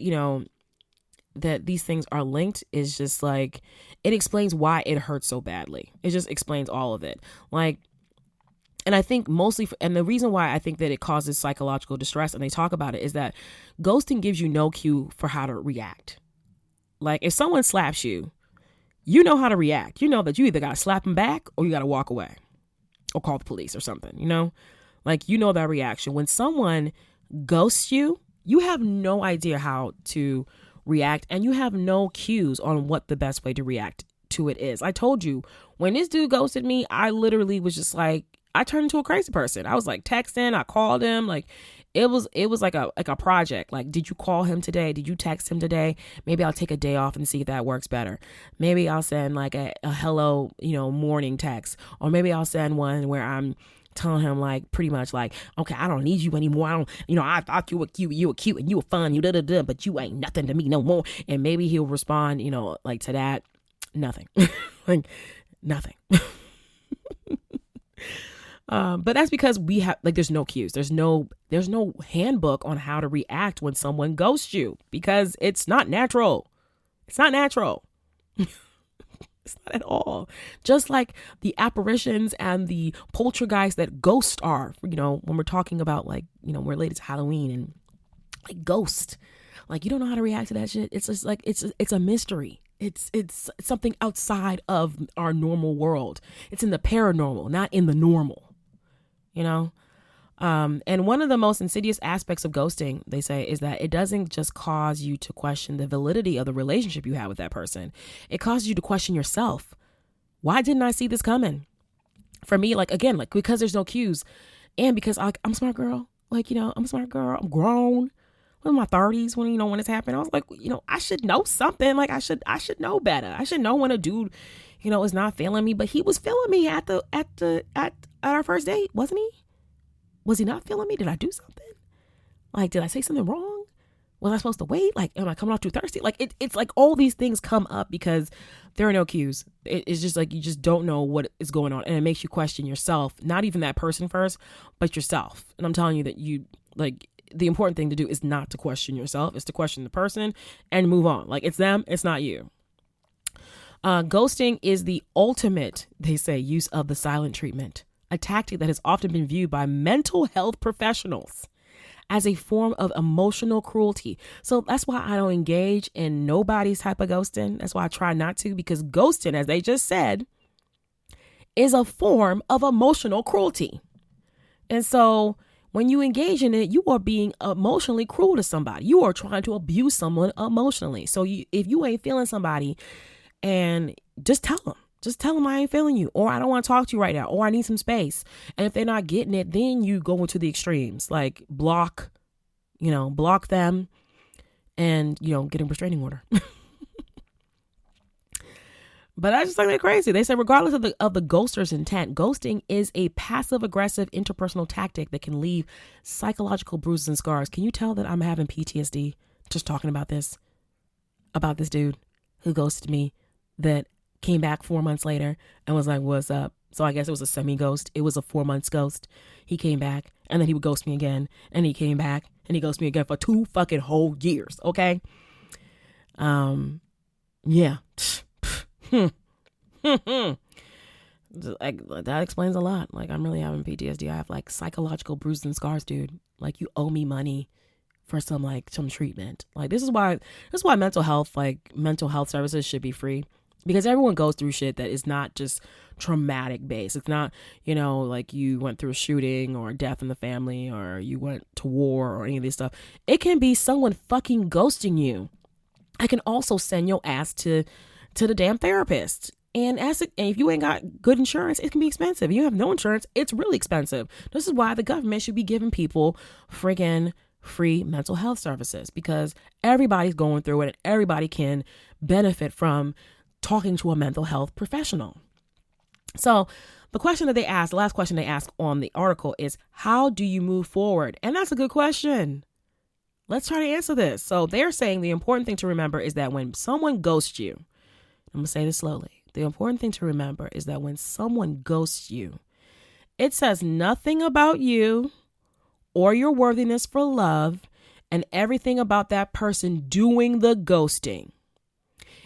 that these things are linked is just like, it explains why it hurts so badly. It just explains all of it. Like, and I think mostly, and the reason why I think that it causes psychological distress, and they talk about it, is that ghosting gives you no cue for how to react. Like if someone slaps you, you know how to react. You know that you either got to slap them back or you got to walk away or call the police or something, like, that reaction. When someone ghosts you, you have no idea how to react, and you have no cues on what the best way to react to it is. I told you, when this dude ghosted me, I literally was just like, I turned into a crazy person. I was like texting, I called him, like it was like a project. Like, did you call him today? Did you text him today? Maybe I'll take a day off and see if that works better. Maybe I'll send like a hello, morning text, or maybe I'll send one where I'm telling him like pretty much like, okay, I don't need you anymore. I thought you were cute and you were fun, but you ain't nothing to me no more. And maybe he'll respond, like to that, nothing, like nothing. But that's because we have there's no cues. There's no handbook on how to react when someone ghosts you, because it's not natural. It's not natural. It's not at all. Just like the apparitions and the poltergeists that ghosts are, when we're talking about related to Halloween and like ghost, like you don't know how to react to that shit. It's just like, it's a mystery. It's something outside of our normal world. It's in the paranormal, not in the normal, and one of the most insidious aspects of ghosting, they say, is that it doesn't just cause you to question the validity of the relationship you have with that person. It causes you to question yourself. Why didn't I see this coming? For me, because there's no cues, and because I'm a smart girl. I'm a smart girl. I'm grown. I'm in my 30s when it's happened. I was like, I should know something. Like I should know better. I should know when a dude, is not feeling me. But he was feeling me at our first date, wasn't he? Was he not feeling me? Did I do something? Like, did I say something wrong? Was I supposed to wait? Like, am I coming off too thirsty? Like, it's like all these things come up because there are no cues. It's just like you just don't know what is going on. And it makes you question yourself, not even that person first, but yourself. And I'm telling you that the important thing to do is not to question yourself. It's to question the person and move on. Like, it's them, it's not you. Ghosting is the ultimate, they say, use of the silent treatment, a tactic that has often been viewed by mental health professionals as a form of emotional cruelty. So that's why I don't engage in nobody's type of ghosting. That's why I try not to, because ghosting, as they just said, is a form of emotional cruelty. And so when you engage in it, you are being emotionally cruel to somebody. You are trying to abuse someone emotionally. So if you ain't feeling somebody, and just tell them I ain't feeling you, or I don't want to talk to you right now, or I need some space. And if they're not getting it, then you go into the extremes, like block them and, get a restraining order. But I just think they're crazy. They say regardless of the ghoster's intent, ghosting is a passive aggressive interpersonal tactic that can leave psychological bruises and scars. Can you tell that I'm having PTSD just talking about this dude who ghosted me, that came back 4 months later and was like, what's up? So I guess it was a semi-ghost. It was a 4 months ghost. He came back and then he would ghost me again, and he came back and he ghosted me again for 2 fucking whole years. Okay. Yeah. Like, that explains a lot. Like, I'm really having PTSD. I have like psychological bruises and scars, dude. Like, you owe me money for some treatment. Like, this is why mental health services should be free, because everyone goes through shit that is not just traumatic based. It's not, like you went through a shooting or a death in the family, or you went to war or any of this stuff. It can be someone fucking ghosting you. I can also send your ass to the damn therapist. And if you ain't got good insurance, it can be expensive. If you have no insurance, it's really expensive. This is why the government should be giving people friggin' free mental health services, because everybody's going through it and everybody can benefit from talking to a mental health professional. So the question that they asked, the last question they asked on the article is, how do you move forward? And that's a good question. Let's try to answer this. So they're saying the important thing to remember is that when someone ghosts you, I'm going to say this slowly. The important thing to remember is that when someone ghosts you, it says nothing about you or your worthiness for love and everything about that person doing the ghosting.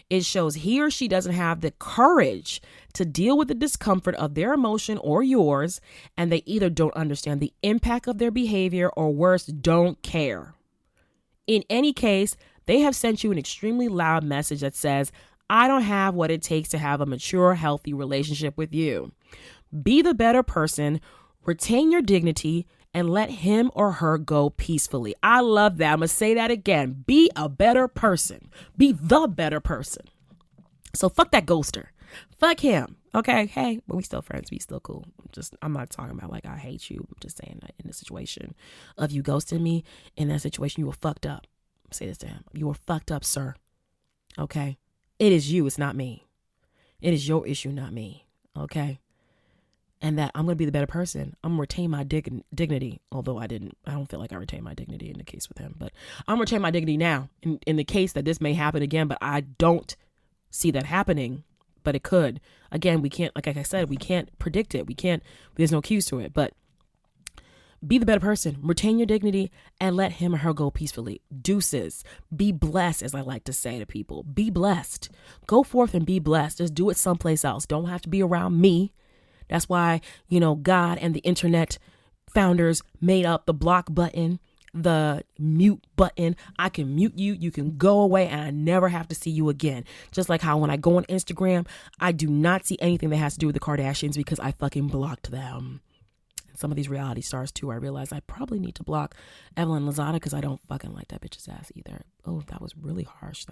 It shows he or she doesn't have the courage to deal with the discomfort of their emotion or yours, and they either don't understand the impact of their behavior or worse, don't care. In any case, they have sent you an extremely loud message that says, I don't have what it takes to have a mature, healthy relationship with you. Be the better person, retain your dignity, and let him or her go peacefully. I love that. I'm going to say that again. Be a better person. Be the better person. So fuck that ghoster. Fuck him. Okay. Hey, but we still friends. We still cool. I'm not talking about like I hate you. I'm just saying that in the situation of you ghosting me, in that situation, you were fucked up. Say this to him. You were fucked up, sir. Okay. It is you. It's not me. It is your issue, not me. Okay. And that I'm going to be the better person. I'm going to retain my dignity. Although I don't feel like I retained my dignity in the case with him. But I'm going to retain my dignity now in the case that this may happen again. But I don't see that happening. But it could. Again, we can't, like I said, we can't predict it. There's no cues to it. But be the better person. Retain your dignity and let him or her go peacefully. Deuces. Be blessed, as I like to say to people. Be blessed. Go forth and be blessed. Just do it someplace else. Don't have to be around me. That's why, God and the internet founders made up the block button, the mute button. I can mute you. You can go away and I never have to see you again. Just like how when I go on Instagram, I do not see anything that has to do with the Kardashians because I fucking blocked them. And some of these reality stars too, I realized I probably need to block Evelyn Lozada because I don't fucking like that bitch's ass either. Oh, that was really harsh.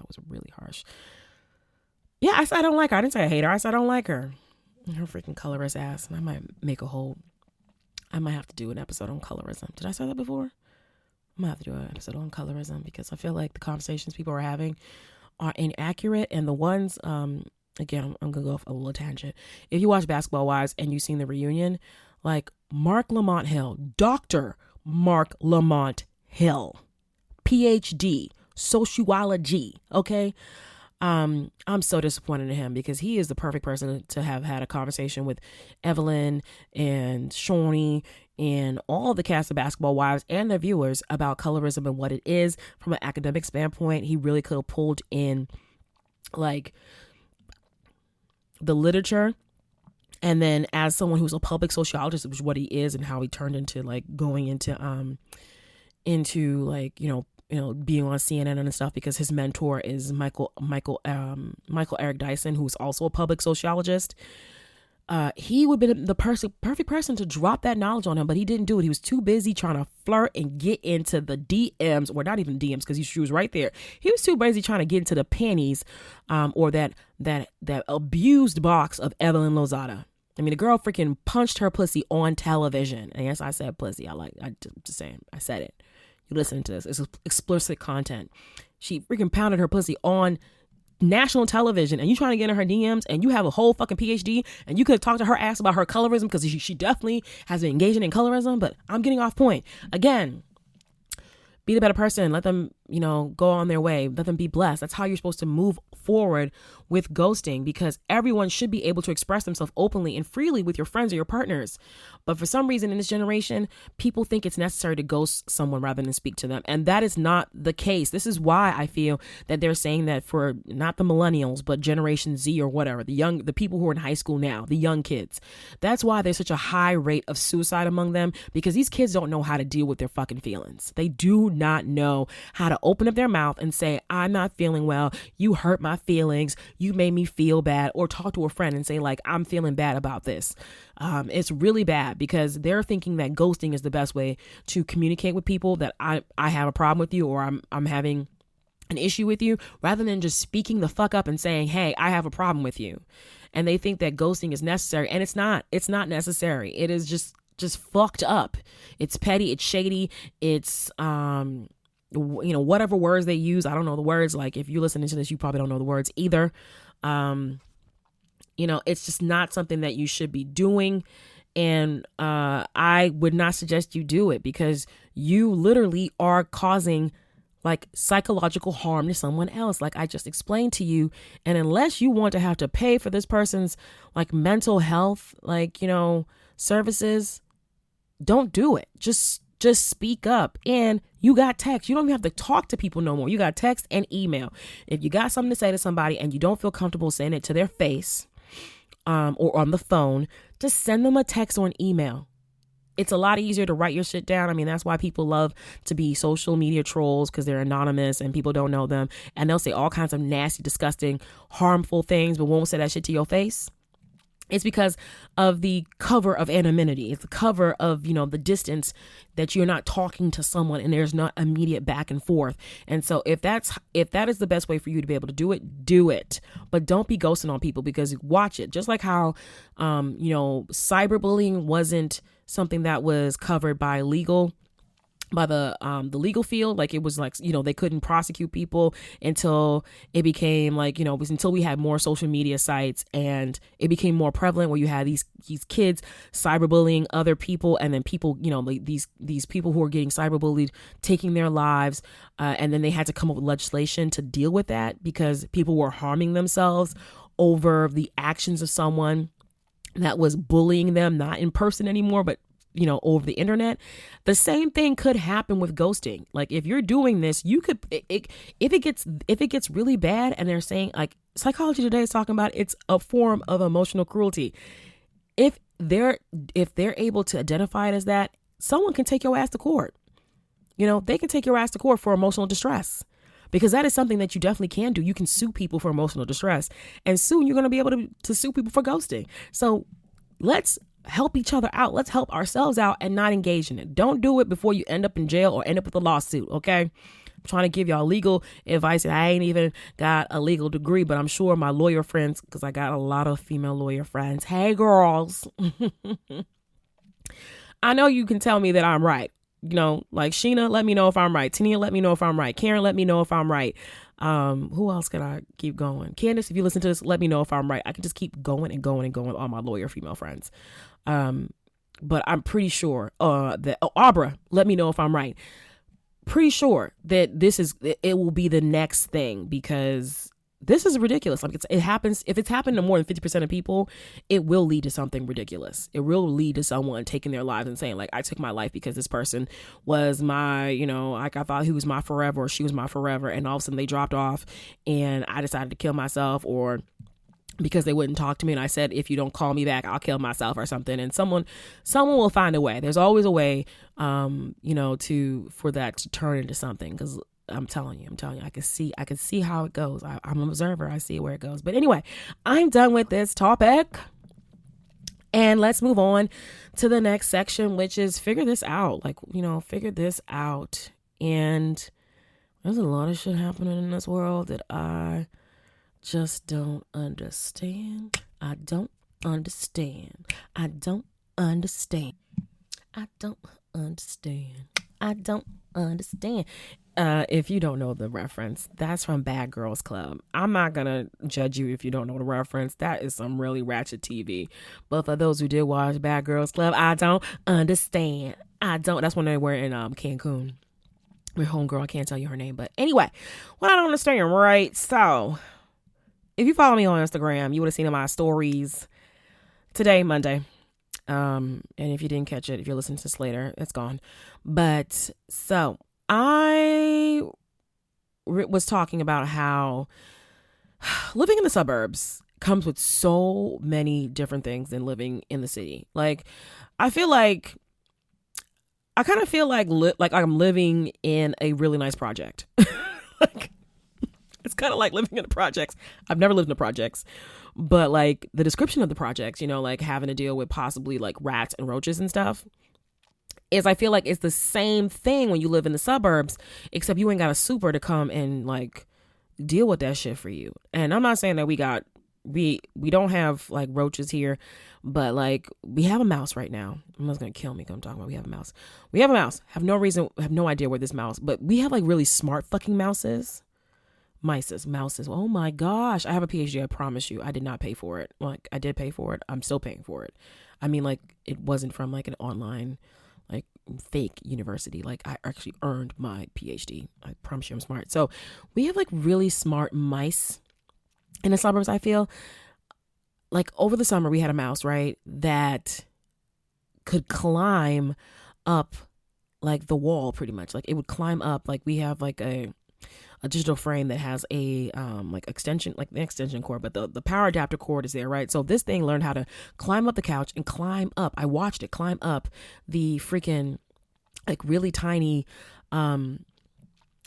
Yeah, I said I don't like her. I didn't say I hate her. I said I don't like her. Her freaking colorist ass. And I might have to do an episode on colorism. Did I say that before? I might have to do an episode on colorism because I feel like the conversations people are having are inaccurate. And the ones, again, I'm going to go off a little tangent. If you watch Basketball Wives and you've seen the reunion, like Mark Lamont Hill, Dr. Mark Lamont Hill, PhD, sociology, okay? I'm so disappointed in him because he is the perfect person to have had a conversation with Evelyn and Shawnee and all the cast of Basketball Wives and their viewers about colorism and what it is from an academic standpoint. He really could have pulled in like the literature. And then as someone who's a public sociologist, which is what he is and how he turned into like going into like, being on CNN and stuff because his mentor is Michael Eric Dyson, who's also a public sociologist. He would have been the perfect person to drop that knowledge on him, but he didn't do it. He was too busy trying to flirt and get into the DMs, or not even DMs because she was right there. He was too busy trying to get into the panties, or that abused box of Evelyn Lozada. I mean, the girl freaking punched her pussy on television. And yes, I said pussy. Just saying, I said it. You listen to this. It's explicit content. She freaking pounded her pussy on national television and you trying to get in her DMs and you have a whole fucking PhD and you could have talked to her ass about her colorism because she definitely has been engaging in colorism, but I'm getting off point. Again, be the better person. Let them, go on their way. Let them be blessed. That's how you're supposed to move forward with ghosting because everyone should be able to express themselves openly and freely with your friends or your partners. But for some reason in this generation, people think it's necessary to ghost someone rather than speak to them. And that is not the case. This is why I feel that they're saying that for not the millennials, but Generation Z or whatever, the people who are in high school now, the young kids. That's why there's such a high rate of suicide among them because these kids don't know how to deal with their fucking feelings. They do not know how to open up their mouth and say, I'm not feeling well. You hurt my feelings. You made me feel bad, or talk to a friend and say like, I'm feeling bad about this. It's really bad because they're thinking that ghosting is the best way to communicate with people that I have a problem with you or I'm having an issue with you rather than just speaking the fuck up and saying, hey, I have a problem with you. And they think that ghosting is necessary and it's not necessary. It is just fucked up. It's petty. It's shady. It's, whatever words they use. I don't know the words. Like if you listen to this, you probably don't know the words either. It's just not something that you should be doing. And I would not suggest you do it, because you literally are causing like psychological harm to someone else, like I just explained to you. And unless you want to have to pay for this person's like mental health, services, don't do it. Just speak up. And you got text. You don't even have to talk to people no more. You got text and email. If you got something to say to somebody and you don't feel comfortable saying it to their face, or on the phone, just send them a text or an email. It's a lot easier to write your shit down. I mean, that's why people love to be social media trolls, because they're anonymous and people don't know them. And they'll say all kinds of nasty, disgusting, harmful things, but won't say that shit to your face. It's because of the cover of anonymity. It's the cover of, the distance, that you're not talking to someone and there's not immediate back and forth. And so if that is the best way for you to be able to do it, do it. But don't be ghosting on people, because watch it. Just like how, cyberbullying wasn't something that was covered by the legal field. Like it was like, they couldn't prosecute people until it became like, it was until we had more social media sites and it became more prevalent, where you had these kids cyberbullying other people, and then people, like these people who are getting cyberbullied taking their lives, and then they had to come up with legislation to deal with that, because people were harming themselves over the actions of someone that was bullying them, not in person anymore, but over the internet. The same thing could happen with ghosting. Like if you're doing this, you could, if it gets really bad, and they're saying, like, Psychology Today is talking about, it's a form of emotional cruelty. If they're able to identify it as that, someone can take your ass to court. They can take your ass to court for emotional distress, because that is something that you definitely can do. You can sue people for emotional distress, and soon you're going to be able to sue people for ghosting. So let's help each other out. Let's help ourselves out and not engage in it. Don't do it before you end up in jail or end up with a lawsuit. Okay. I'm trying to give y'all legal advice, and I ain't even got a legal degree, but I'm sure my lawyer friends, because I got a lot of female lawyer friends. Hey girls. I know you can tell me that I'm right. Like Sheena, let me know if I'm right. Tania, let me know if I'm right. Karen, let me know if I'm right. Who else can I keep going? Candace, if you listen to this, let me know if I'm right. I can just keep going and going and going with all my lawyer female friends. But I'm pretty sure that Abra, let me know if I'm right. Pretty sure that it will be the next thing, because this is ridiculous. Like it happens. If it's happened to more than 50% of people, it will lead to something ridiculous. It will lead to someone taking their lives and saying, like, I took my life because this person was my, like I thought he was my forever, or she was my forever. And all of a sudden they dropped off and I decided to kill myself, or because they wouldn't talk to me and I said, if you don't call me back, I'll kill myself or something. And someone will find a way. There's always a way, for that to turn into something. Because I'm telling you, I can see how it goes. I'm an observer. I see where it goes. But anyway, I'm done with this topic. And let's move on to the next section, which is figure this out. Figure this out. And there's a lot of shit happening in this world that I just don't understand. I don't understand. If you don't know the reference, that's from Bad Girls Club. I'm not gonna judge you if you don't know the reference. That is some really ratchet TV. But for those who did watch Bad Girls Club, I don't understand. That's when they were in Cancun. My homegirl, I can't tell you her name, but anyway, well, I don't understand, right? So if you follow me on Instagram, you would have seen in my stories today, Monday. And if you didn't catch it, if you're listening to this later, it's gone. But so I was talking about how living in the suburbs comes with so many different things than living in the city. Like, I kind of feel like I'm living in a really nice project. Like, it's kind of like living in the projects. I've never lived in the projects, but like the description of the projects, like having to deal with possibly like rats and roaches and stuff, is I feel like it's the same thing when you live in the suburbs, except you ain't got a super to come and like deal with that shit for you. And I'm not saying that we don't have like roaches here, but like we have a mouse right now. Emma's gonna kill me because I'm talking about we have a mouse. Have no idea where this mouse, but we have like really smart fucking mouses. Mouses. Oh my gosh. I have a PhD. I promise you. I did not pay for it. Like, I did pay for it. I'm still paying for it. I mean, like, it wasn't from like an online, like, fake university. Like, I actually earned my PhD. I promise you I'm smart. So we have like really smart mice in the suburbs. I feel like over the summer we had a mouse, right, that could climb up like the wall pretty much. Like, it would climb up. Like, we have like a digital frame that has a like extension, like the extension cord, but the power adapter cord is there, right? So this thing learned how to climb up the couch and climb up. I watched it climb up the freaking like really tiny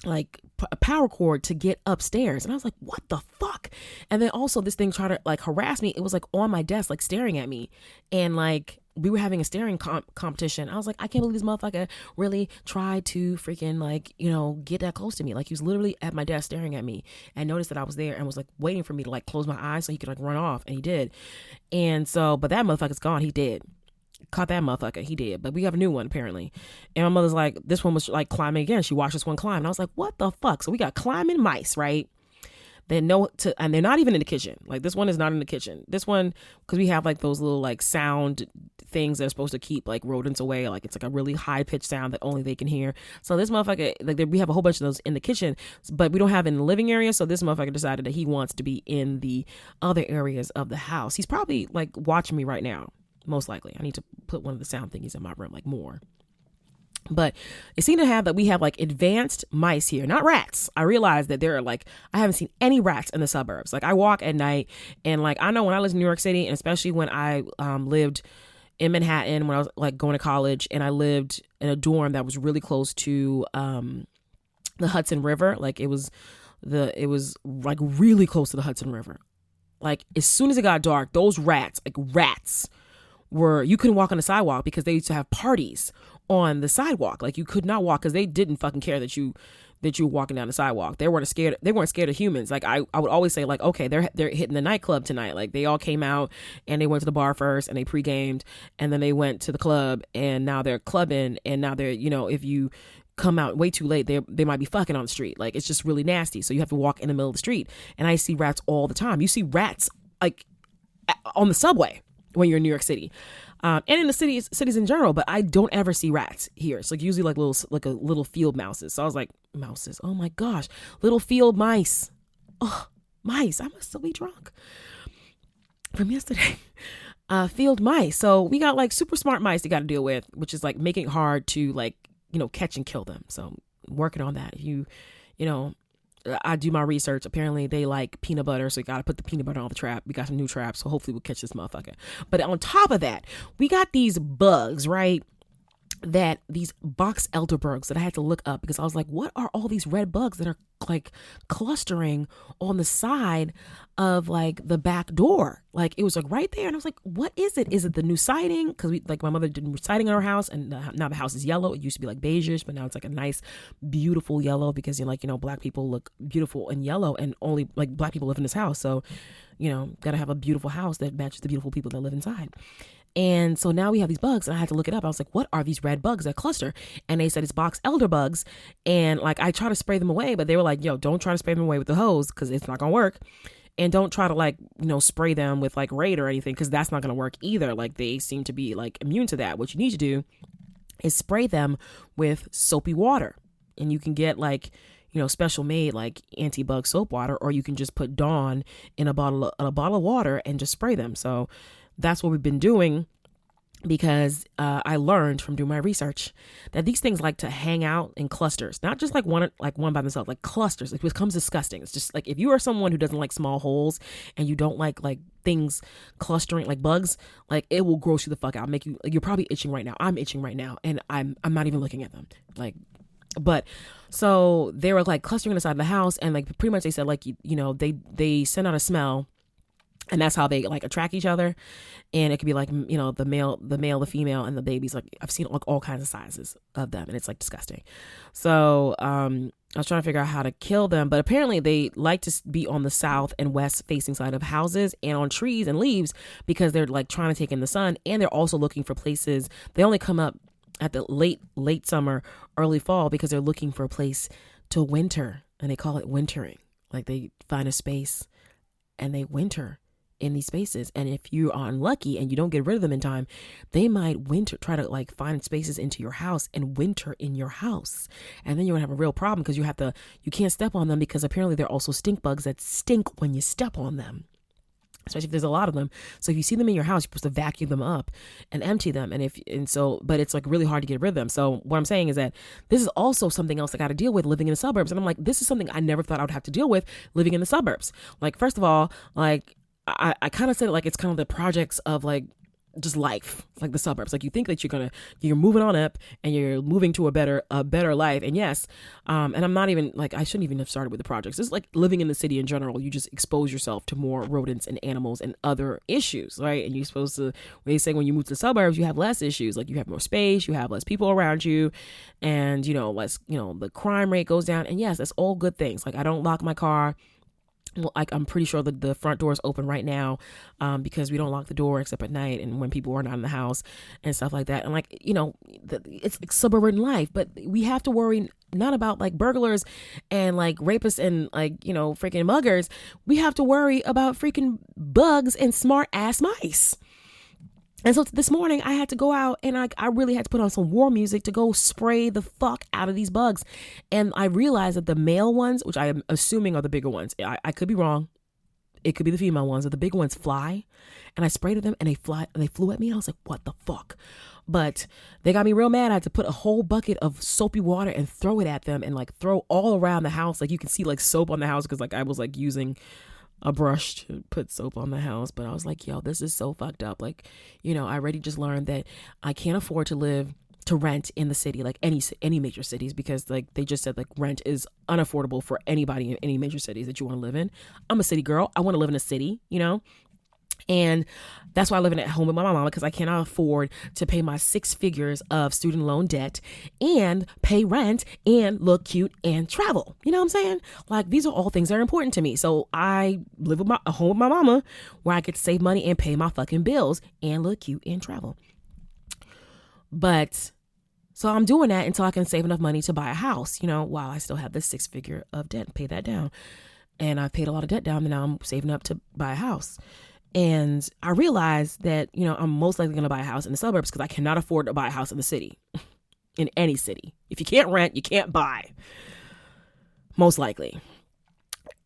like power cord to get upstairs. And I was like, what the fuck? And then also this thing tried to like harass me. It was like on my desk, like staring at me. And like, we were having a staring competition. I was like, I can't believe this motherfucker really tried to freaking like, you know, get that close to me. Like, he was literally at my desk staring at me and noticed that I was there and was like waiting for me to like close my eyes so he could like run off. And he did. And so, but that motherfucker's gone. He did. Caught that motherfucker. He did. But we have a new one apparently. And my mother's like, this one was like climbing again. She watched this one climb. And I was like, what the fuck? So we got climbing mice, right? And they're not even in the kitchen. Like, this one is not in the kitchen. This one, because we have like those little like sound things that are supposed to keep like rodents away. Like, it's like a really high pitched sound that only they can hear. So this motherfucker, like, we have a whole bunch of those in the kitchen, but we don't have it in the living area. So this motherfucker decided that he wants to be in the other areas of the house. He's probably like watching me right now. Most likely. I need to put one of the sound thingies in my room, like more. But it seemed to have that we have like advanced mice here, not rats. I realized that there are like, I haven't seen any rats in the suburbs. Like, I walk at night and like, I know when I lived in New York City, and especially when I lived in Manhattan when I was like going to college, and I lived in a dorm that was really close to the Hudson River. Like, it was like really close to the Hudson River. Like, as soon as it got dark, those rats you couldn't walk on the sidewalk because they used to have parties on the sidewalk. Like, you could not walk because they didn't fucking care that you were walking down the sidewalk. They weren't scared of humans. Like, I would always say like, okay, they're hitting the nightclub tonight. Like, they all came out and they went to the bar first and they pre-gamed, and then they went to the club, and now they're clubbing, and now they're, you know, if you come out way too late, they might be fucking on the street. Like, it's just really nasty. So you have to walk in the middle of the street. And I see rats all the time. You see rats like on the subway when you're in New York City, and in the cities in general, but I don't ever see rats here. It's like usually like little field mouses. So I was like, mouses, oh my gosh, little field mice. Oh, mice, I must still be drunk from yesterday. Field mice. So we got like super smart mice you got to deal with, which is like making it hard to like, you know, catch and kill them. So I'm working on that. You know, I do my research. Apparently they like peanut butter, so you got to put the peanut butter on the trap. We got some new traps, so hopefully we'll catch this motherfucker. But on top of that, we got these bugs, right? These box elderbugs that I had to look up because I was like, what are all these red bugs that are like clustering on the side of like the back door? Like, it was like right there. And I was like, what is it? Is it the new siding? Because my mother did new siding on our house, and now the house is yellow. It used to be like beigeish, but now it's like a nice, beautiful yellow because you're like, you know, black people look beautiful in yellow, and only like black people live in this house. So, you know, got to have a beautiful house that matches the beautiful people that live inside. And so now we have these bugs, and I had to look it up. I was like, what are these red bugs that cluster? And they said it's box elder bugs. And like, I try to spray them away, but they were like, yo, don't try to spray them away with the hose because it's not going to work. And don't try to like, you know, spray them with like Raid or anything because that's not going to work either. Like, they seem to be like immune to that. What you need to do is spray them with soapy water. And you can get like, you know, special made like anti-bug soap water, or you can just put Dawn in a bottle of water and just spray them. So that's what we've been doing because I learned from doing my research that these things like to hang out in clusters, not just like one by themselves, like clusters. It becomes disgusting. It's just like, if you are someone who doesn't like small holes and you don't like things clustering like bugs, like it will gross you the fuck out. Make you, you're probably itching right now. I'm itching right now, and I'm not even looking at them. Like, but so they were like clustering inside the house, and like pretty much they said like, you know, they send out a smell. And that's how they like attract each other. And it could be like, you know, the male, the female, and the babies. Like, I've seen like all kinds of sizes of them, and it's like disgusting. So I was trying to figure out how to kill them, but apparently they like to be on the south and west facing side of houses and on trees and leaves because they're like trying to take in the sun, and they're also looking for places. They only come up at the late summer, early fall because they're looking for a place to winter, and they call it wintering. Like they find a space and they winter in these spaces. And if you are unlucky and you don't get rid of them in time, they might try to like find spaces into your house and winter in your house. And then you're gonna have a real problem because you can't step on them, because apparently they're also stink bugs that stink when you step on them, especially if there's a lot of them. So if you see them in your house, you're supposed to vacuum them up and empty them. But it's like really hard to get rid of them. So what I'm saying is that this is also something else I got to deal with living in the suburbs. And I'm like, this is something I never thought I would have to deal with living in the suburbs. Like, first of all, like I kind of said it like it's kind of the projects of like just life, like the suburbs. Like you think that you're moving on up and you're moving to a better life. And yes, and I'm not even like, I shouldn't even have started with the projects. It's like living in the city in general. You just expose yourself to more rodents and animals and other issues, right? And you're supposed to, when they say when you move to the suburbs, you have less issues. Like you have more space, you have less people around you, and less, the crime rate goes down. And yes, that's all good things. Like I don't lock my car. Well, like I'm pretty sure that the front door is open right now, because we don't lock the door except at night and when people are not in the house and stuff like that. And like, it's like suburban life, but we have to worry not about like burglars and like rapists and like, freaking muggers. We have to worry about freaking bugs and smart ass mice. And so this morning I had to go out and I really had to put on some war music to go spray the fuck out of these bugs. And I realized that the male ones, which I am assuming are the bigger ones, I could be wrong. It could be the female ones, but the big ones fly. And I sprayed at them and they flew at me. And I was like, what the fuck? But they got me real mad. I had to put a whole bucket of soapy water and throw it at them and like throw all around the house. Like you can see like soap on the house because like I was like using a brush to put soap on the house. But I was like, yo, this is so fucked up. Like, I already just learned that I can't afford to rent in the city, like any major cities, because like they just said like rent is unaffordable for anybody in any major cities that you want to live in. I'm a city girl. I want to live in a city, and that's why I live at home with my mama, because I cannot afford to pay my 6 figures of student loan debt and pay rent and look cute and travel. You know what I'm saying? Like these are all things that are important to me. So I live with home with my mama, where I get to save money and pay my fucking bills and look cute and travel. But so I'm doing that until I can save enough money to buy a house, while I still have this 6 figure of debt, pay that down. And I've paid a lot of debt down, and now I'm saving up to buy a house. And I realized that, I'm most likely going to buy a house in the suburbs because I cannot afford to buy a house in the city, in any city. If you can't rent, you can't buy, most likely.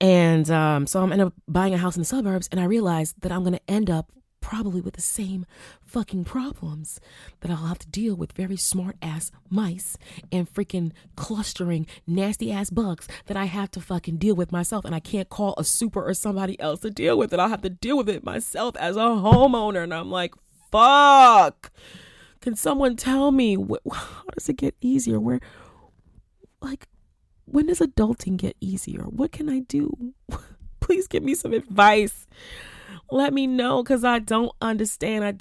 And so I'm end up buying a house in the suburbs, and I realized that I'm going to end up probably with the same fucking problems that I'll have to deal with very smart ass mice and freaking clustering nasty ass bugs that I have to fucking deal with myself. And I can't call a super or somebody else to deal with it. I'll have to deal with it myself as a homeowner. And I'm like, fuck, can someone tell me how does it get easier? When does adulting get easier? What can I do? Please give me some advice. Let me know, because I don't understand.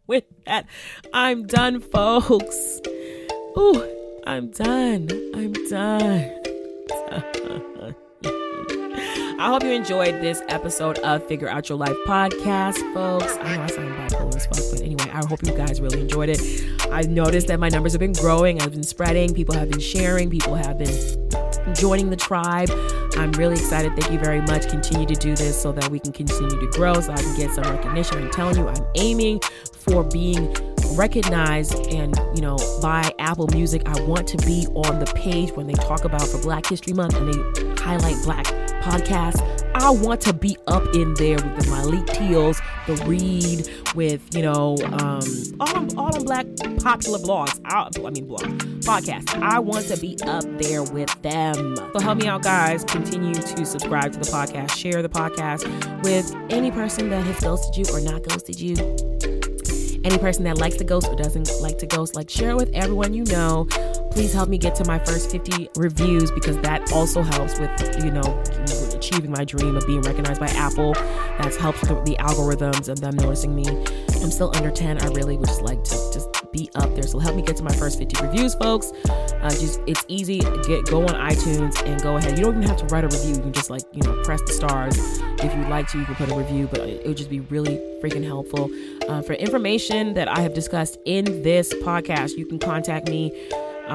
With that, I'm done, folks. Ooh, I'm done. I hope you enjoyed this episode of Figure Out Your Life podcast, folks. I know I sound bipolar as fuck, but anyway, I hope you guys really enjoyed it. I've noticed that my numbers have been growing. I've been spreading. People have been sharing. People have been joining the tribe. I'm really excited. Thank you very much. Continue to do this so that we can continue to grow, so I can get some recognition. I'm telling you, I'm aiming for being recognized and, by Apple Music. I want to be on the page when they talk about for Black History Month and they highlight Black podcasts. I want to be up in there with the Malik Teals, the Reed, with, all them Black popular podcasts. I want to be up there with them. So help me out, guys. Continue to subscribe to the podcast. Share the podcast with any person that has ghosted you or not ghosted you. Any person that likes to ghost or doesn't like to ghost, share it with everyone you know. Please help me get to my first 50 reviews, because that also helps with, achieving my dream of being recognized by Apple. That's helped the algorithms and them noticing me. I'm still under 10. I really would just like to just be up there. So help me get to my first 50 reviews, folks. It's easy. Go on iTunes and go ahead. You don't even have to write a review. You can just press the stars. If you'd like to, you can put a review, but it would just be really freaking helpful. For information that I have discussed in this podcast, you can contact me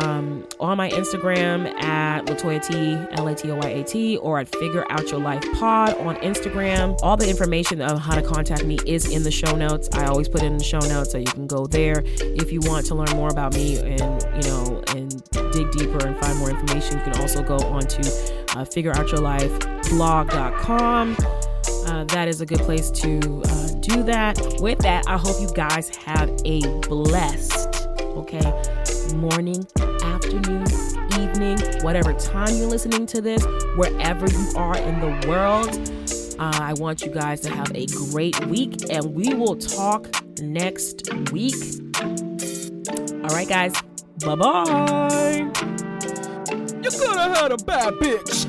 on my Instagram at LatoyaT, LATOYAT, or at Figure Out Your Life Pod on Instagram. All the information of how to contact me is in the show notes. I always put it in the show notes, so you can go there if you want to learn more about me and dig deeper and find more information. You can also go on to figureoutyourlifeblog.com. That is a good place to do that. With that, I hope you guys have a blessed, morning, afternoon, evening, whatever time you're listening to this, wherever you are in the world. I want you guys to have a great week, and we will talk next week. All right, guys. Bye-bye. You could have had a bad bitch.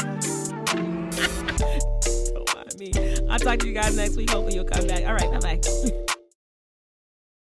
I'll talk to you guys next week. Hopefully you'll come back. All right, bye-bye.